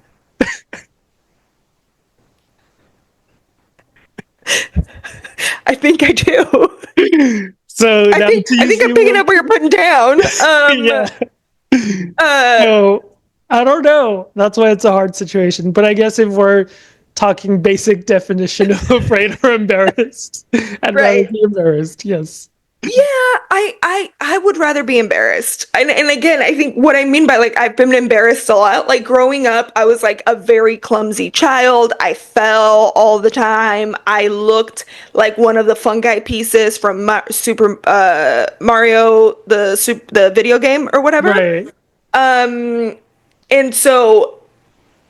I think I do. So I now think to I use think I'm the picking word, up what you're putting down. yeah. Uh, So I don't know. That's why it's a hard situation. But I guess if we're talking basic definition of afraid or embarrassed, I'd rather right. be embarrassed. Yes. Yeah, I would rather be embarrassed. And again, I think what I mean by like I've been embarrassed a lot. Like growing up, I was like a very clumsy child. I fell all the time. I looked like one of the fungi pieces from Super Mario the video game or whatever. Right. And so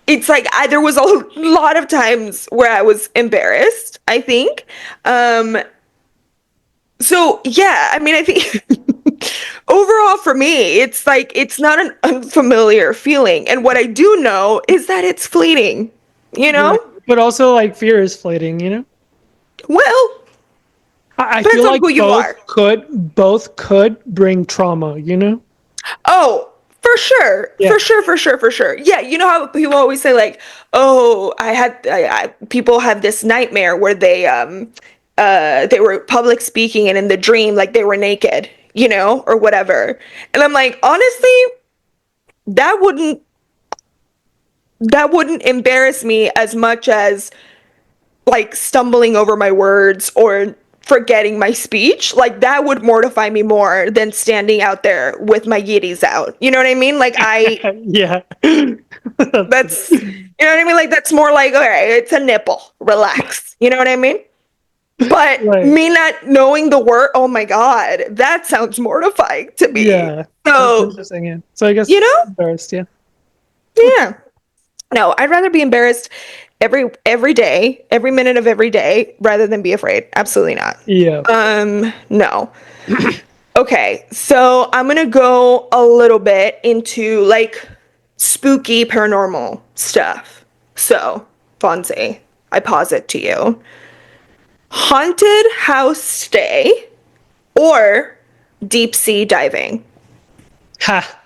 it's like there was a lot of times where I was embarrassed, I think. So yeah, I mean, I think overall for me, it's like it's not an unfamiliar feeling. And what I do know is that it's fleeting, you know? Right. But also like fear is fleeting, you know? Well, I depends feel on like who you are. both could bring trauma, you know? Oh, for sure. Yeah. For sure, for sure, for sure. Yeah, you know how people always say like, "Oh, people have this nightmare where they were public speaking and in the dream like they were naked, you know, or whatever." And I'm like, honestly, that wouldn't that wouldn't embarrass me as much as like stumbling over my words or forgetting my speech. Like that would mortify me more than standing out there with my yiddies out. You know what I mean? Like Yeah. That's that's you know what I mean? Like that's more like, all right, it's a nipple. Relax. You know what I mean? But right. me not knowing the word, oh my God, that sounds mortifying to me. Yeah. That's So, interesting. Yeah. So I you guess know, embarrassed, yeah. yeah. No, I'd rather be embarrassed every day, every minute of every day, rather than be afraid. Absolutely not. Yeah. No. Okay, so I'm gonna go a little bit into like spooky paranormal stuff. So, Fonzie, I pause it to you. Haunted house stay or deep sea diving? Ha.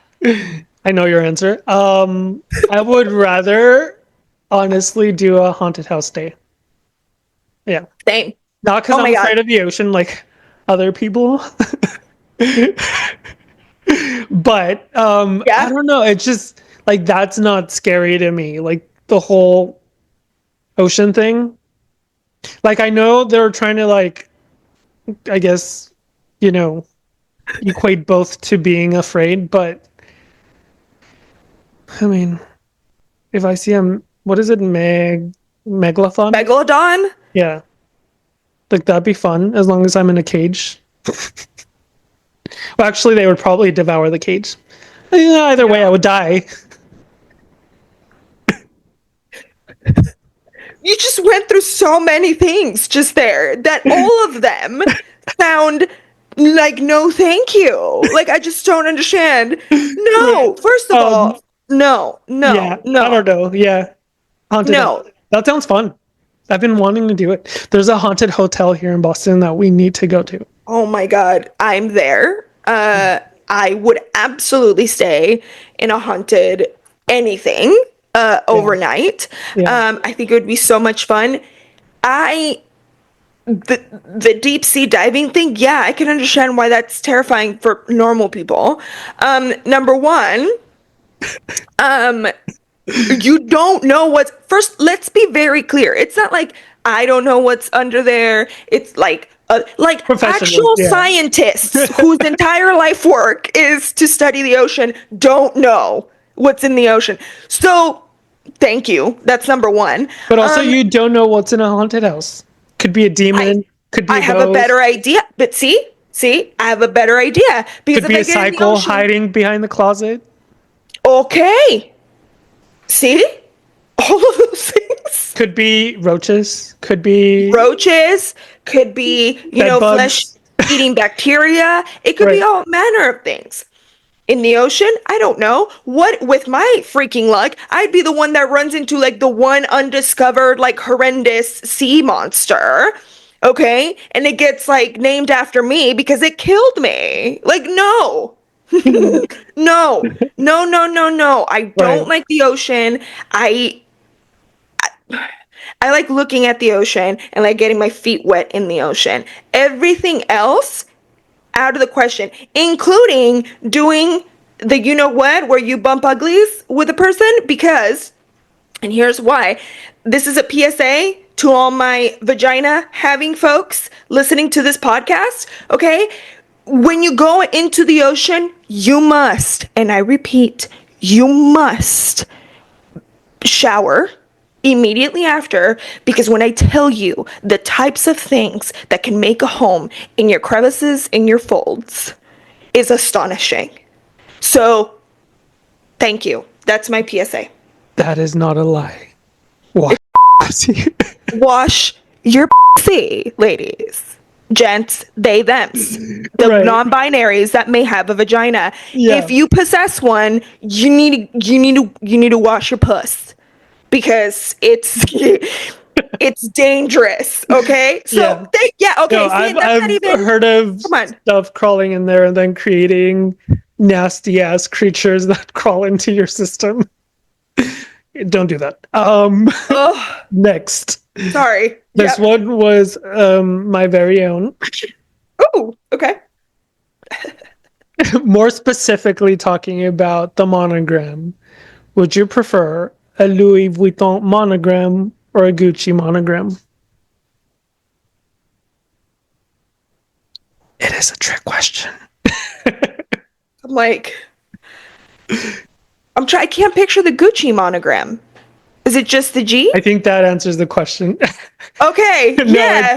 I know your answer. I would rather honestly do a haunted house stay. Yeah. Same. Not because Oh I'm my God. afraid of the ocean like other people. But I Yeah. don't know. It's just like that's not scary to me. Like the whole ocean thing. Like I know they're trying to like I guess, you know, equate both to being afraid, but I mean, if I see a what is it, megalodon? Megalodon? Yeah, like that'd be fun as long as I'm in a cage. Well, actually, they would probably devour the cage. Either way, I would die. You just went through so many things just there that all of them sound like no thank you. Like I just don't understand. Right. No, first of Um. all, no, no, Yeah. I don't no, know. Yeah. Haunted house. no. That sounds fun. I've been wanting to do it. There's a haunted hotel here in Boston that we need to go to. Oh my God, I'm there. I would absolutely stay in a haunted anything Yeah. overnight. Yeah. I think it would be so much fun. I the deep sea diving thing, yeah, I can understand why that's terrifying for normal people. Number one, you don't know what's first. Let's be very clear. It's not like I don't know what's under there. It's like Professionals. actual Yeah. scientists whose entire life work is to study the ocean don't know what's in the ocean. So, thank you. That's number one. But also, you don't know what's in a haunted house. Could be a I demon. Could be I a have a better ghost. idea. But see, I have a better idea because Could if be I a get in the cycle ocean, hiding behind the closet. okay. See? All of those things. Could be roaches. Could be Roaches, could be, bed flesh bugs. eating bacteria. It could be Right. all manner of things. In the ocean, I don't know. What, with my freaking luck, I'd be the one that runs into like the one undiscovered, like horrendous sea monster. Okay? And it gets like named after me because it killed me. Like, no. No. No, no, no, no. I don't Right. like the ocean. I I like looking at the ocean and like getting my feet wet in the ocean. Everything else out of the question, including doing the you know what where you bump uglies with a person because and here's why. This is a PSA. to all my vagina having folks listening to this podcast, okay? When you go into the ocean, you must, and I repeat, you must shower immediately after, because when I tell you the types of things that can make a home in your crevices, in your folds, is astonishing. So, thank you. That's my PSA. That is not a lie. Why? Wash your pussy, ladies, gents, they, thems, the Right. non-binaries that may have a vagina. Yeah. If you possess one, you need to wash your puss, because it's dangerous. Okay, so Yeah. okay. No, See, I've and that's not even. heard of Come on. stuff crawling in there and then creating nasty ass creatures that crawl into your system. Don't do that. Oh, Next. sorry. This Yeah. one was my very own. Oh, okay. More specifically talking about the monogram. Would you prefer a Louis Vuitton monogram or a Gucci monogram? It is a trick question. I'm like, I can't picture the Gucci monogram. Is it just the G? I think that answers the question. Okay. No, Yeah.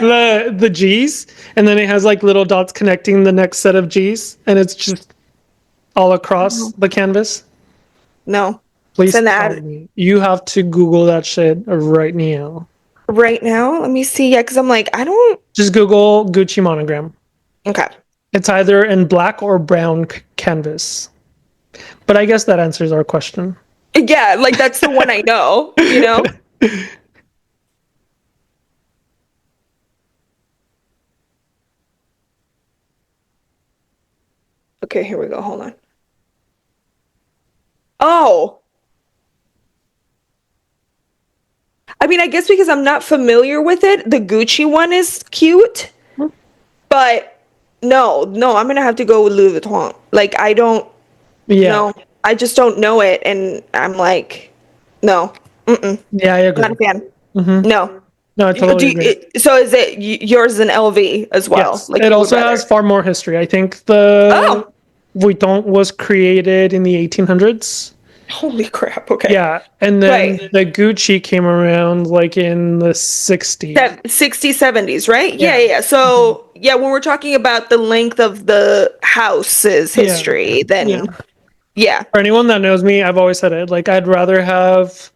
it's the G's, and then it has like little dots connecting the next set of G's, and it's just all across the canvas. No. Please Send tell that me. You have to Google that shit right now. right now. Let me see. Yeah, because I'm like, I don't. Just Google Gucci monogram. Okay. It's either in black or brown canvas. But I guess that answers our question. Yeah, like that's the one I know, you know? Okay, here we go. Hold on. Oh. I mean, I guess because I'm not familiar with it, the Gucci one is cute. But no, I'm gonna have to go with Louis Vuitton. Like, I don't Yeah. know. I just don't know it, and I'm like, no. Mm-mm. Yeah, I agree. Not a fan. Mm-hmm. No. No, I totally agree. So is it yours is an LV as well? Yes. Like It you would also rather. has far more history. I think the Oh, Vuitton was created in the 1800s. holy crap. Okay. Yeah, and then Right. the Gucci came around like in the 60s. 60s, 70s, right? Yeah. Yeah. So, yeah, when we're talking about the length of the house's Yeah. history, then Yeah. yeah. For anyone that knows me, I've always said it. Like, I'd rather have,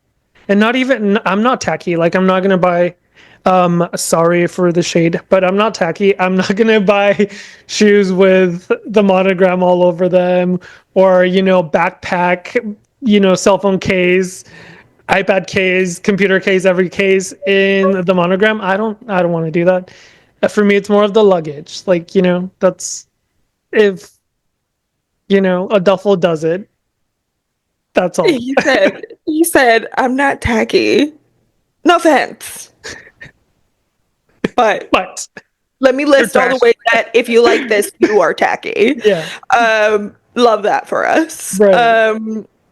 and not even, I'm not tacky. Like, I'm not gonna buy, sorry for the shade, but I'm not tacky. I'm not gonna buy shoes with the monogram all over them, or backpack, cell phone case, iPad case, computer case, every case in the monogram. I don't want to do that. For me, it's more of the luggage. Like, that's if a duffel does it. That's all. He said, I'm not tacky. No offense. But But let me list all the trash. ways that if you like this, you are tacky. Yeah. Love that for us. Right.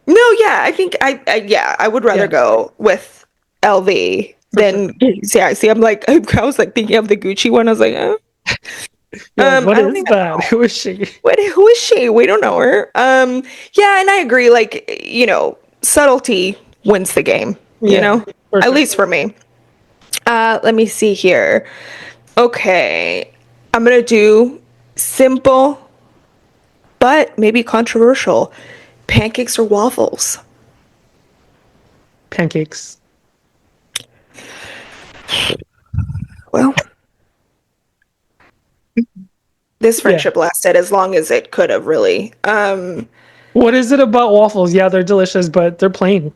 No, yeah, I think I would rather Yeah. go with LV than yeah. See, I'm like I was like thinking of the Gucci one. I was like, You're like, what I don't is think that? Who is she? who is she? We don't know her. Yeah, and I agree. Like, subtlety wins the game. Yeah, for At sure. least for me. Let me see here. Okay, I'm gonna do simple, but maybe controversial. Pancakes or waffles? Pancakes. Well, this friendship lasted as long as it could have, really. What is it about waffles? Yeah, they're delicious, but they're plain.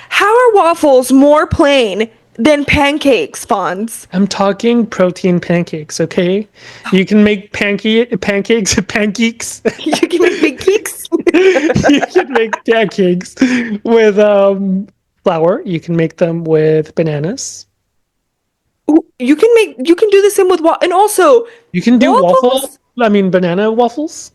How are waffles more plain than pancakes, Fonz? I'm talking protein pancakes, okay? You can make pancakes. You can make big cakes. You can make pancakes with flour. You can make them with bananas. You can do the same with and also You can do waffles? banana waffles.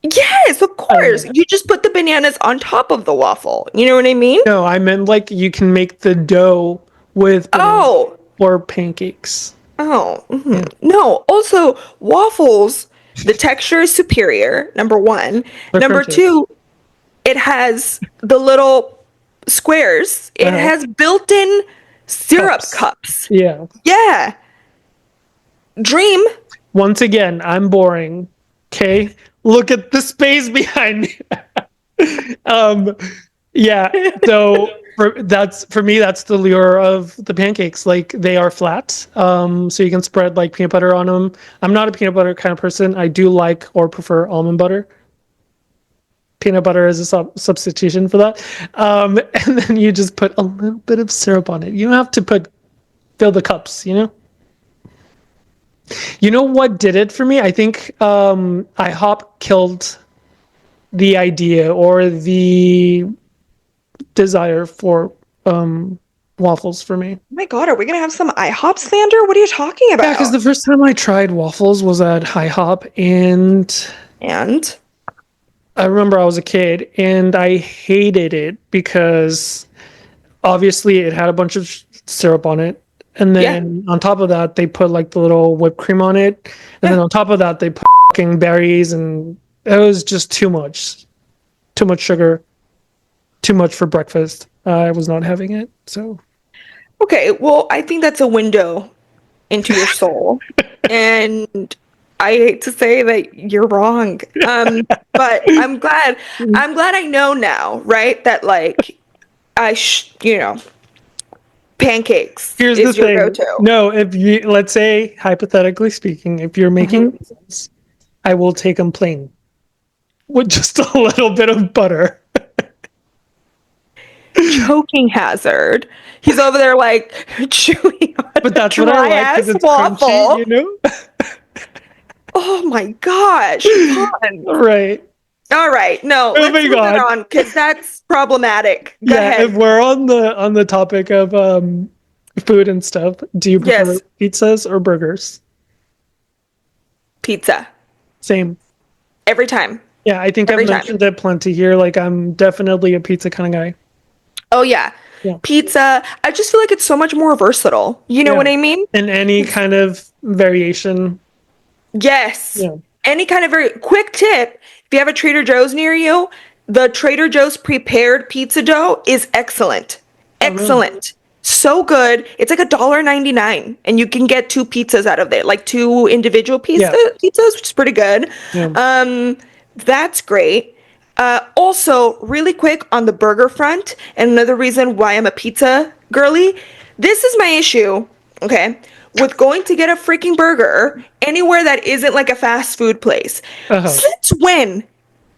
Yes, of course. You just put the bananas on top of the waffle. You know what I mean? No, I meant like you can make the dough with banana Oh, or pancakes. oh, Yeah, no. Also, waffles, the texture is superior, number one. they're Number crunchy. two, it has the little squares. It Uh, has built-in syrup cups. cups. Yeah. Yeah. Dream. Once again, I'm boring. Okay, look at the space behind me. um, yeah. So for me, that's the lure of the pancakes. Like they are flat, so you can spread like peanut butter on them. I'm not a peanut butter kind of person. I do like or prefer almond butter. Peanut butter is a substitution for that. And then you just put a little bit of syrup on it. You don't have to fill the cups. You know what did it for me? I think IHOP killed the idea or the desire for waffles for me. Oh my God, are we gonna have some IHOP slander? What are you talking Yeah, because about? the first time I tried waffles was at IHOP, and And I remember I was a kid and I hated it because obviously it had a bunch of syrup on it. And yeah, then on top of that, they put like the little whipped cream on it. And then yeah. on top of that, they put fucking berries, and it was just too much. Too much sugar, too much for breakfast. I was not having it. So Okay, well, I think that's a window into your soul. And I hate to say that you're wrong. But I'm glad I know now, right? That like pancakes here's the is your thing. go-to. No, if you, let's say, hypothetically speaking, if you're making Mhm. waffles, I will take them plain with just a little bit of butter. Choking hazard. He's over there like chewing on But a that's what I dry like because ass it's crunchy, waffle. Oh my gosh, Vaughn. Right. All right, no, let's Moving move it on. on because that's problematic. Go Yeah, if ahead. we're on the topic of food and stuff, do you prefer Yes, pizzas or burgers? pizza. Same. Every time. Yeah, I think I've Every time. mentioned it plenty here. Like I'm definitely a pizza kind of guy. Oh yeah. Yeah. Pizza. I just feel like it's so much more versatile. You know Yeah. what I mean? And any kind of variation. Yes. Yeah. Any kind of very quick tip, if you have a Trader Joe's near you, the Trader Joe's prepared pizza dough is excellent. Oh, really? Excellent. So good. It's like $1.99 and you can get two pizzas out of it, like two individual Yeah. pizzas, which is pretty good. Yeah. Um, that's great. Also, really quick on the burger front, and another reason why I'm a pizza girly, this is my issue, okay, with going to get a freaking burger anywhere that isn't like a fast food place. Uh-huh. Since when,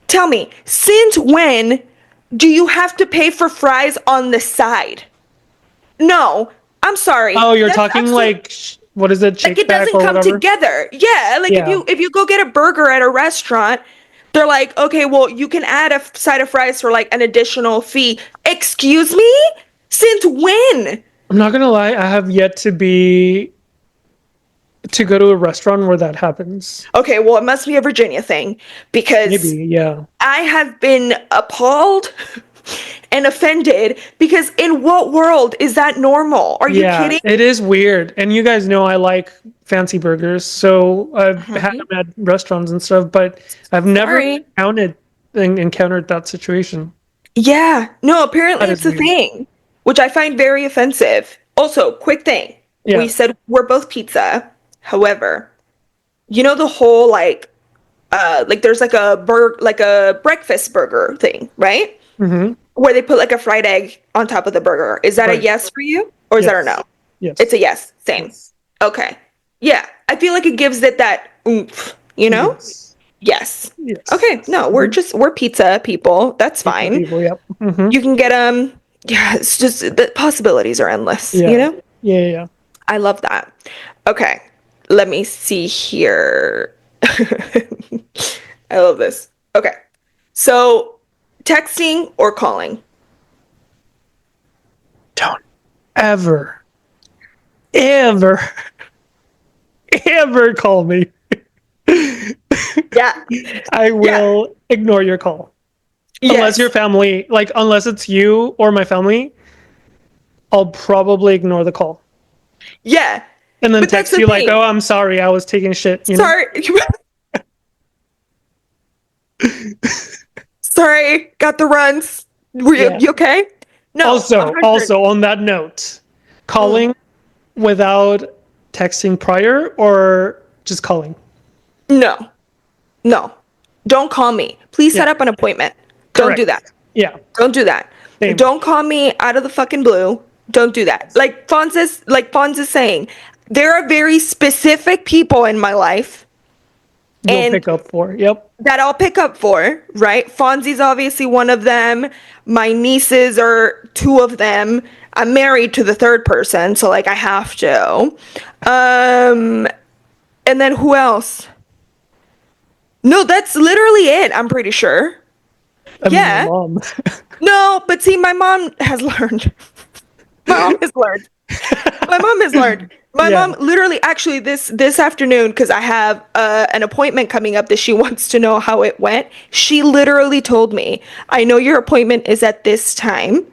tell me, since when do you have to pay for fries on the side? No, I'm sorry. Oh, you're That's talking absolutely like what is it, like Shake it Shack doesn't or come whatever? together. Yeah, like if Yeah. you go get a burger at a restaurant, they're like, okay, well, you can add a side of fries for like an additional fee. Excuse me? Since when? I'm not gonna lie, I have yet to go to a restaurant where that happens. Okay, well, it must be a Virginia thing Maybe, because yeah. I have been appalled and offended because in what world is that normal? Are you Yeah, kidding? it is weird. And you guys know I like fancy burgers, so I've had Mhm. them at restaurants and stuff, but I've never Sorry. encountered that situation. Yeah, no, apparently That is it's a weird. thing, which I find very offensive. Also, quick thing. We Yeah. said we're both pizza. However, you know the whole like there's like a breakfast burger thing, right? Mm-hmm. Where they put like a fried egg on top of the burger. Is that a Right. yes for you or is that a no? Yes. It's Yes. a yes. Same. Yes. Okay. Yeah, I feel like it gives it that oomph, you know? Yes. Yes. Yes. Okay, no, Mhm. we're pizza people. That's Pizza fine. people, yep. Hmm. You can get yeah, it's just the possibilities are endless, you Yeah. know? Yeah, yeah, yeah. I love that. Okay. Let me see here. I love this. Okay. So, texting or calling? Don't ever, ever, ever call me. Yeah. I Yeah. will ignore your call. Unless Yes. your family, like unless it's you or my family, I'll probably ignore the call Yeah. and then But that's text the you like, thing. "Oh, I'm sorry, I was taking shit." You know? Sorry. Sorry, got the runs. Were you, Yeah. you okay? No, Also, 100. also on that note, calling without texting prior or just calling. No, no. Don't call me. Please Yeah. set up an appointment. Don't do Correct. that. Yeah. Don't do that. Same. Don't call me out of the fucking blue. Don't do that. Like Fonz is saying, there are very specific people in my life You'll and pick up for. Yep. that I'll pick up for, right? Fonzie's obviously one of them. My nieces are two of them. I'm married to the third person, so like I have to. Um, and then who else? No, that's literally it, I'm pretty sure. I mean, your Yeah. mom. No, but see, my mom has learned. My mom has learned. My mom has learned. My Yeah. mom literally, actually, this afternoon, because I have an appointment coming up that she wants to know how it went. She literally told me, "I know your appointment is at this time.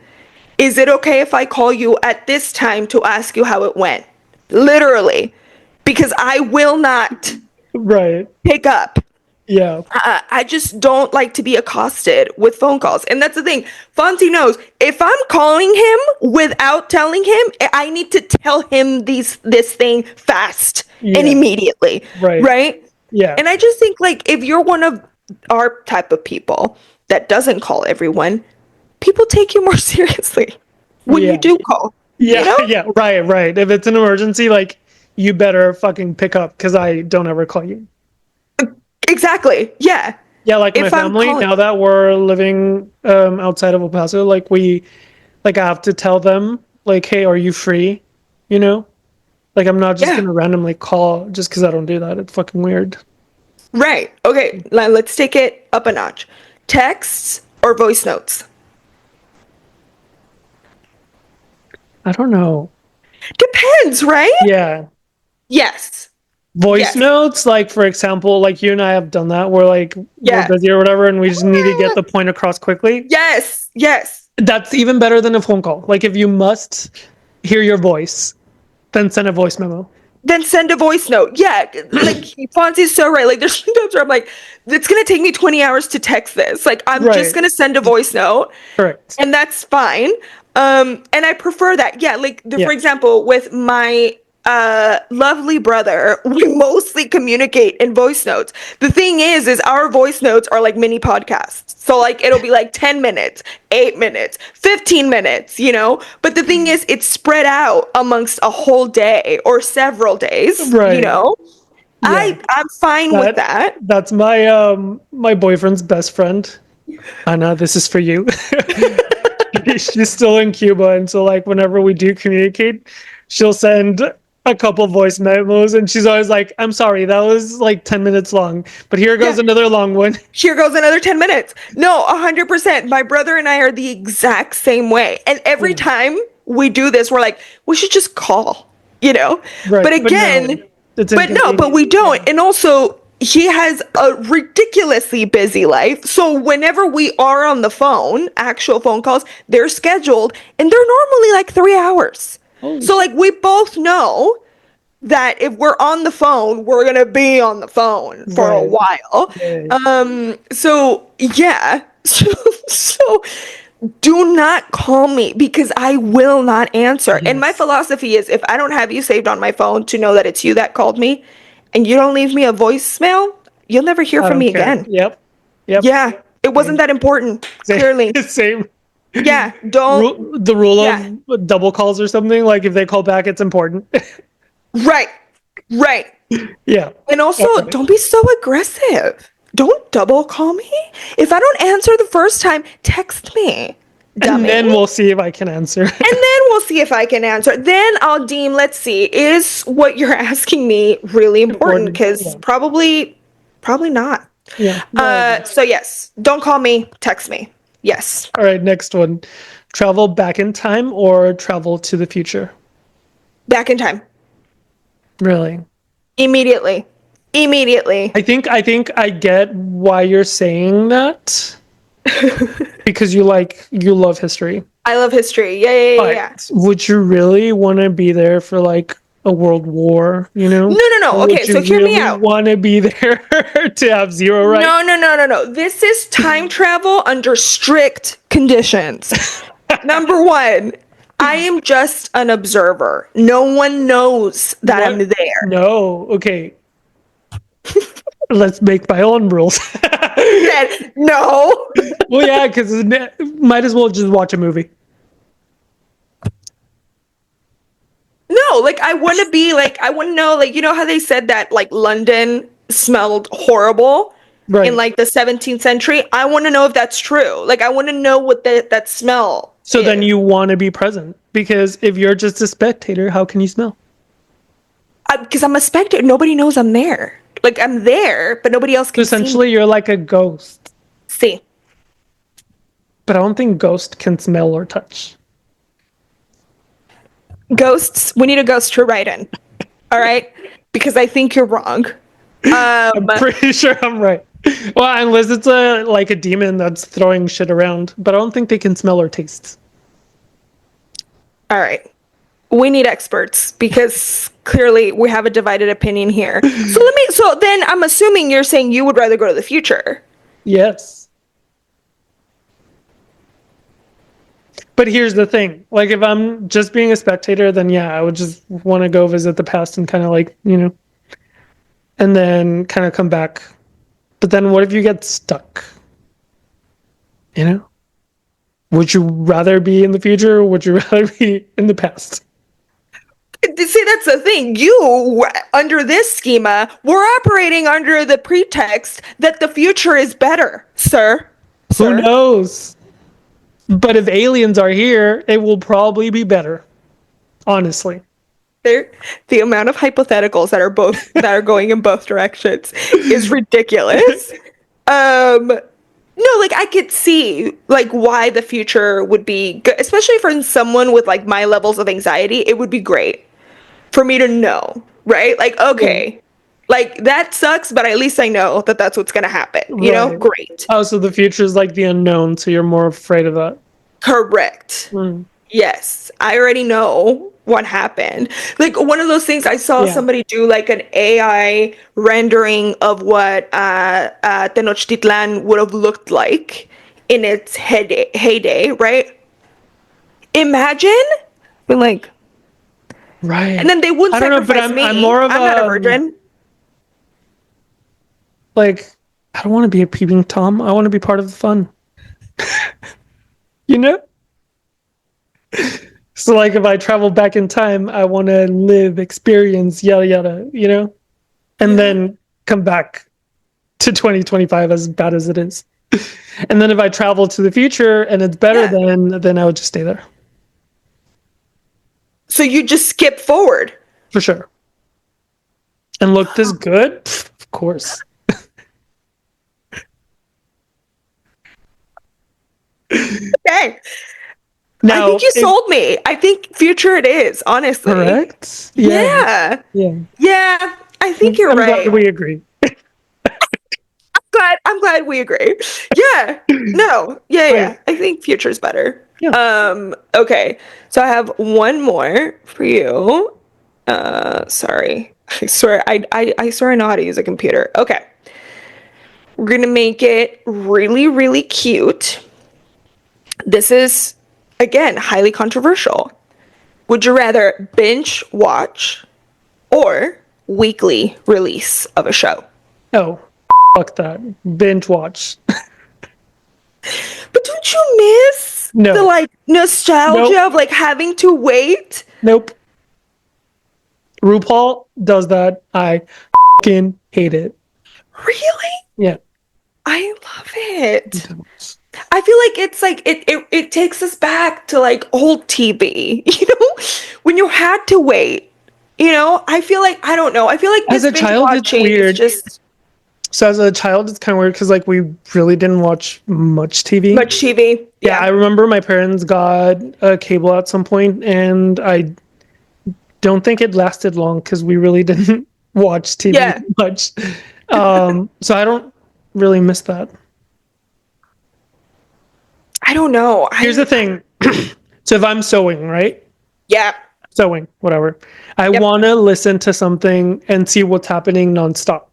Is it okay if I call you at this time to ask you how it went?" Literally, because I will not Right. pick up. Yeah. I just don't like to be accosted with phone calls. And that's the thing. Fonzie knows if I'm calling him without telling him, I need to tell him this thing fast and Yeah. immediately. Right. Right? Yeah. And I just think like if you're one of our type of people that doesn't call everyone, people take you more seriously when you Yeah. do call. You Yeah. know? Yeah. Right. Right. If it's an emergency, like you better fucking pick up because I don't ever call you. Exactly. Yeah. Yeah, like my If I'm family, calling, now that we're living outside of El Paso, like I have to tell them like, "Hey, are you free?" You know? Like I'm not just yeah. gonna randomly call just because I don't do that. It's fucking weird. Right. Okay. Let's take it up a notch. Texts or voice notes? I don't know. Depends, right? Yeah. Yes. Voice Yes. notes, like for example, like you and I have done that where like we're Yeah. busy or whatever and we just need to get the point across quickly. Yes. Yes. That's even better than a phone call. Like if you must hear your voice, then send a voice memo. Then send a voice note. Yeah. Like Fonzie's so right. Like there's times where I'm like, it's gonna take me 20 hours to text this. Like I'm just Right. gonna send a voice note Correct. and that's fine. And I prefer that. Yeah, like Yeah. for example, with my lovely brother, we mostly communicate in voice notes. The thing is our voice notes are like mini podcasts. So like it'll be like 10 minutes, 8 minutes, 15 minutes, you know? But the thing is it's spread out amongst a whole day or several days, you Right. know? Yeah. I'm fine with That that. that's my boyfriend's best friend. Anna, this is for you. She's still in Cuba, and so like whenever we do communicate, she'll send a couple voice memos, and she's always like, "I'm sorry, that was like 10 minutes long, but here Yeah. goes another long one." Here goes another 10 minutes. No, 100%. My brother and I are the exact same way. And every Yeah. time we do this, we're like, we should just call, you know? Right, But but no, again, it's but no, but we inconvenient. don't. Yeah. And also, he has a ridiculously busy life. So whenever we are on the phone, actual phone calls, they're scheduled and they're normally like 3 hours. Holy So, shit. like, we both know that if we're on the phone, we're gonna be on the phone for a Right. while. Yeah. So yeah. So do not call me because I will not answer. And my Yes. philosophy is if I don't have you saved on my phone to know that it's you that called me and you don't leave me a voicemail, you'll never hear I from don't me care. again. Yep. Yep. Yeah. It wasn't Same. that important, Same. clearly. Same. Yeah. Don't The rule yeah. of double calls or something. Like if they call back, it's important. Right. Right. Yeah. And also, Definitely. don't be so aggressive. Don't double call me. If I don't answer the first time, text me, And dummy. then we'll see if I can answer. And then we'll see if I can answer. Then I'll deem, let's see, is what you're asking me really important? Important. Because Yeah. probably not. Yeah. No, I agree. So yes, don't call me, text me. Yes. All right, next one. Travel back in time or travel to the future? Back in time. Really? Immediately. Immediately. I think I get why you're saying that. because you love history. I love history. Yeah, yeah, yeah, yeah. But would you really want to be there for like a world war, you know? No, no, no. Or Okay, would so you hear me really out. want to be there to have zero right? No, no, no, no, no. This is time travel under strict conditions. Number one, I am just an observer. No one knows that I'm What? there. No. Okay. Let's make my own rules. Said, no. Well, yeah, because might as well just watch a movie. No, like I want to be like I want to know like you know how they said that like London smelled horrible in Right. like the 17th century? I want to know if that's true. Like I want to know what that smell So then is. you want to be present because if you're just a spectator, how can you smell? Because I'm a spectator. Nobody knows I'm there. Like I'm there, but nobody else So can see me. essentially, you're like a ghost, See. but I don't think ghost can smell or touch. Ghosts, we need a ghost to write in. All right? Because I think you're wrong. I'm pretty sure I'm right. Well, unless it's a like a demon that's throwing shit around, but I don't think they can smell or taste. All right. We need experts because clearly we have a divided opinion here. So then I'm assuming you're saying you would rather go to the future. Yes. But here's the thing. Like if I'm just being a spectator, then yeah, I would just want to go visit the past and kind of like, and then kind of come back. But then what if you get stuck? You know? Would you rather be in the future or would you rather be in the past? See, that's the thing. You, under this schema, we're operating under the pretext that the future is better, sir. Who Sir. knows? But if aliens are here, it will probably be better. Honestly. The amount of hypotheticals that are going in both directions is ridiculous. No, like I could see like why the future would be good, especially for someone with like my levels of anxiety. It would be great for me to know, right? Like, Yeah. okay, like that sucks, but at least I know that that's what's gonna happen. You know, Right. great, Oh, so the future is like the unknown, so you're more afraid of that. correct. Mm. Yes, I already know what happened. Like one of those things I saw Yeah. somebody do like an AI rendering of what Tenochtitlan would have looked like in its heyday, right? Imagine being like, Right. and then they wouldn't I don't know, but sacrifice I'm me. more of I'm not a a virgin. like I don't want to be a peeping Tom. I want to be part of the fun. You know? So like if I travel back in time, I want to live, experience, yada yada, And Yeah. then come back to 2025 as bad as it is. And then if I travel to the future and it's better, Yeah. then I would just stay there. So you just skip forward. For sure. And look this good? Pfft, of course. Okay. I Now, think you sold me. I think future it is, honestly. correct? Yeah. Yeah. Yeah. Yeah. I think you're I'm glad right. we agree. I'm glad we agree. Yeah. No. Yeah, Right. yeah. I think future's better. Yeah. Okay. So I have one more for you. Sorry. I swear I know how to use a computer. Okay. We're gonna make it really, really cute. This is again highly controversial. Would you rather binge watch or weekly release of a show? Oh, fuck that. Binge watch. But don't you miss No. the like nostalgia Nope. of like having to wait? Nope. RuPaul does that. I fucking hate it. Really? Yeah. I love it. I feel like it's like it takes us back to like old TV, when you had to wait. I feel like I don't know. I feel like As this a binge child, it's watching is weird. just So as a child, it's kind of weird because like we really didn't watch much TV. much TV. Yeah, I remember my parents got a cable at some point, and I don't think it lasted long because we really didn't watch TV Yeah. much. So I don't really miss that. I don't know. Here's the thing. So if I'm sewing, right? Yeah. Sewing, whatever. I Yep. want to listen to something and see what's happening nonstop.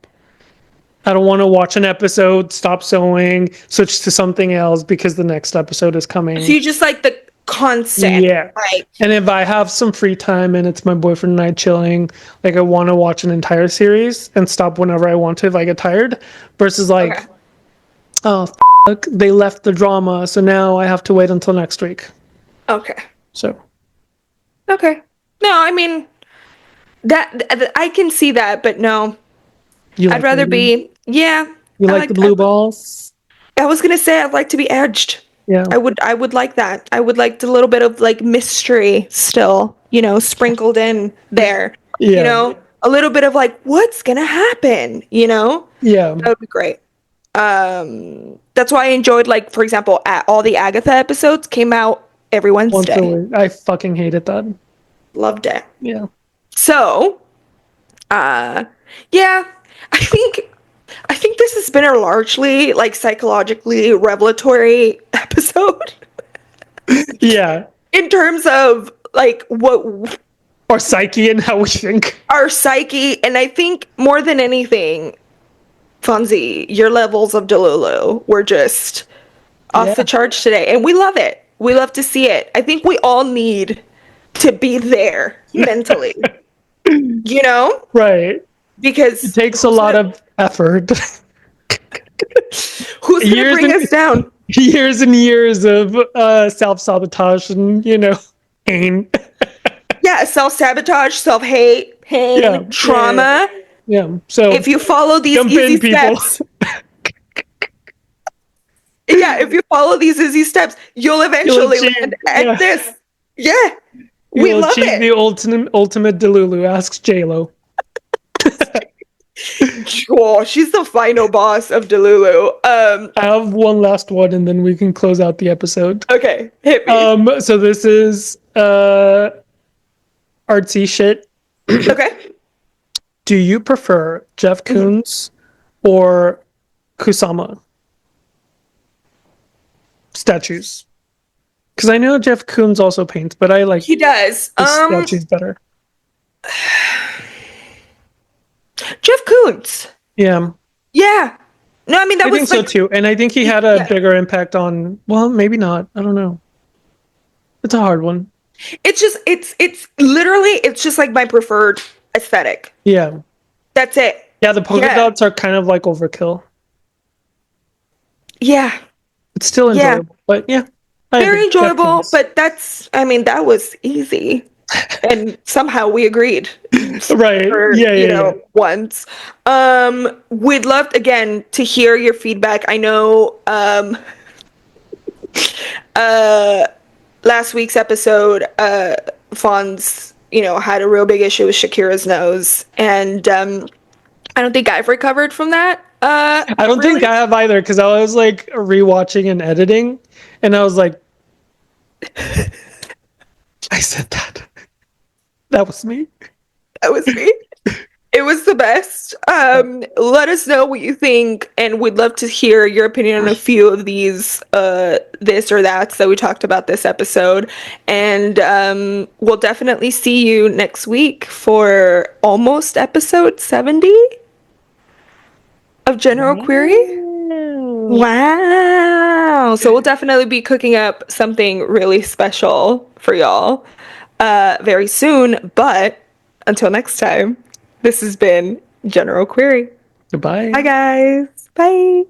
I don't want to watch an episode, stop sewing, switch to something else because the next episode is So coming. you just like the constant, Yeah. like, And if I have some free time and it's my boyfriend and I chilling, like I want to watch an entire series and stop whenever I want to if I get tired, versus like, okay. oh, they left the drama, so now I have to wait until next week. Okay. So Okay. No, I mean I can see that, but no. you I'd like rather waiting? be, yeah. You I like the like blue balls? I was gonna say I'd like to be edged. Yeah. I would like that. I would like a little bit of like mystery still, sprinkled in there. Yeah. A little bit of like what's gonna happen, Yeah. That would be great. That's why I enjoyed, like, for example, all the Agatha episodes came out every Once a Wednesday. week. I fucking hated that. Loved it. Yeah. So, yeah, I think I think this has been a largely like psychologically revelatory episode Yeah. in terms of like what Or psyche and how we think. our psyche, and I think more than anything, Fonzie, your levels of Delulu were just off Yeah. the charts today, and we love it. We love to see it. I think we all need to be there mentally, Right. It because takes a lot of effort. who's gonna years bring and us down? years and years of self-sabotage and, pain. Yeah, self-sabotage, self-hate, pain, Yeah. trauma. Yeah. So If you follow these jump easy in, people. steps, yeah, if you follow these easy steps, you'll eventually achieve- land at yeah. this. Yeah, we You'll love achieve it. the ultimate Delulu. Asks J-Lo. Oh, she's the final boss of Delulu. I have one last one and then we can close out the episode. Okay, hit me. So this is artsy shit. Okay. Do you prefer Jeff Koons or Kusama statues? Because I know Jeff Koons also paints, but I like He does. the statues better. Jeff Koons. Yeah, Yeah. No, I mean that I was think so like too. And I think he had a Yeah. bigger impact on, well, maybe not. I don't know. It's a hard one. it's literally it's just like my preferred aesthetic. Yeah. That's it. Yeah, the polka Yeah. dots are kind of like overkill. Yeah. It's still Yeah. enjoyable, but yeah. I Very agree. Jeff enjoyable, Koons. but that was easy. And somehow we agreed. Right. For, Yeah. once. We'd love again to hear your feedback. I know last week's episode, Fonz, had a real big issue with Shakira's nose, and I don't think I've recovered from that. I don't think I have either, because I was like rewatching and editing, and I was like, I said that. That was me. That was me. It was the best. Let us know what you think, and we'd love to hear your opinion on a few of these this or that's that we talked about this episode. And we'll definitely see you next week for almost episode 70 of General Query. Wow. So we'll definitely be cooking up something really special for y'all very soon. But until next time, this has been General Query. Goodbye. Bye, guys. Bye.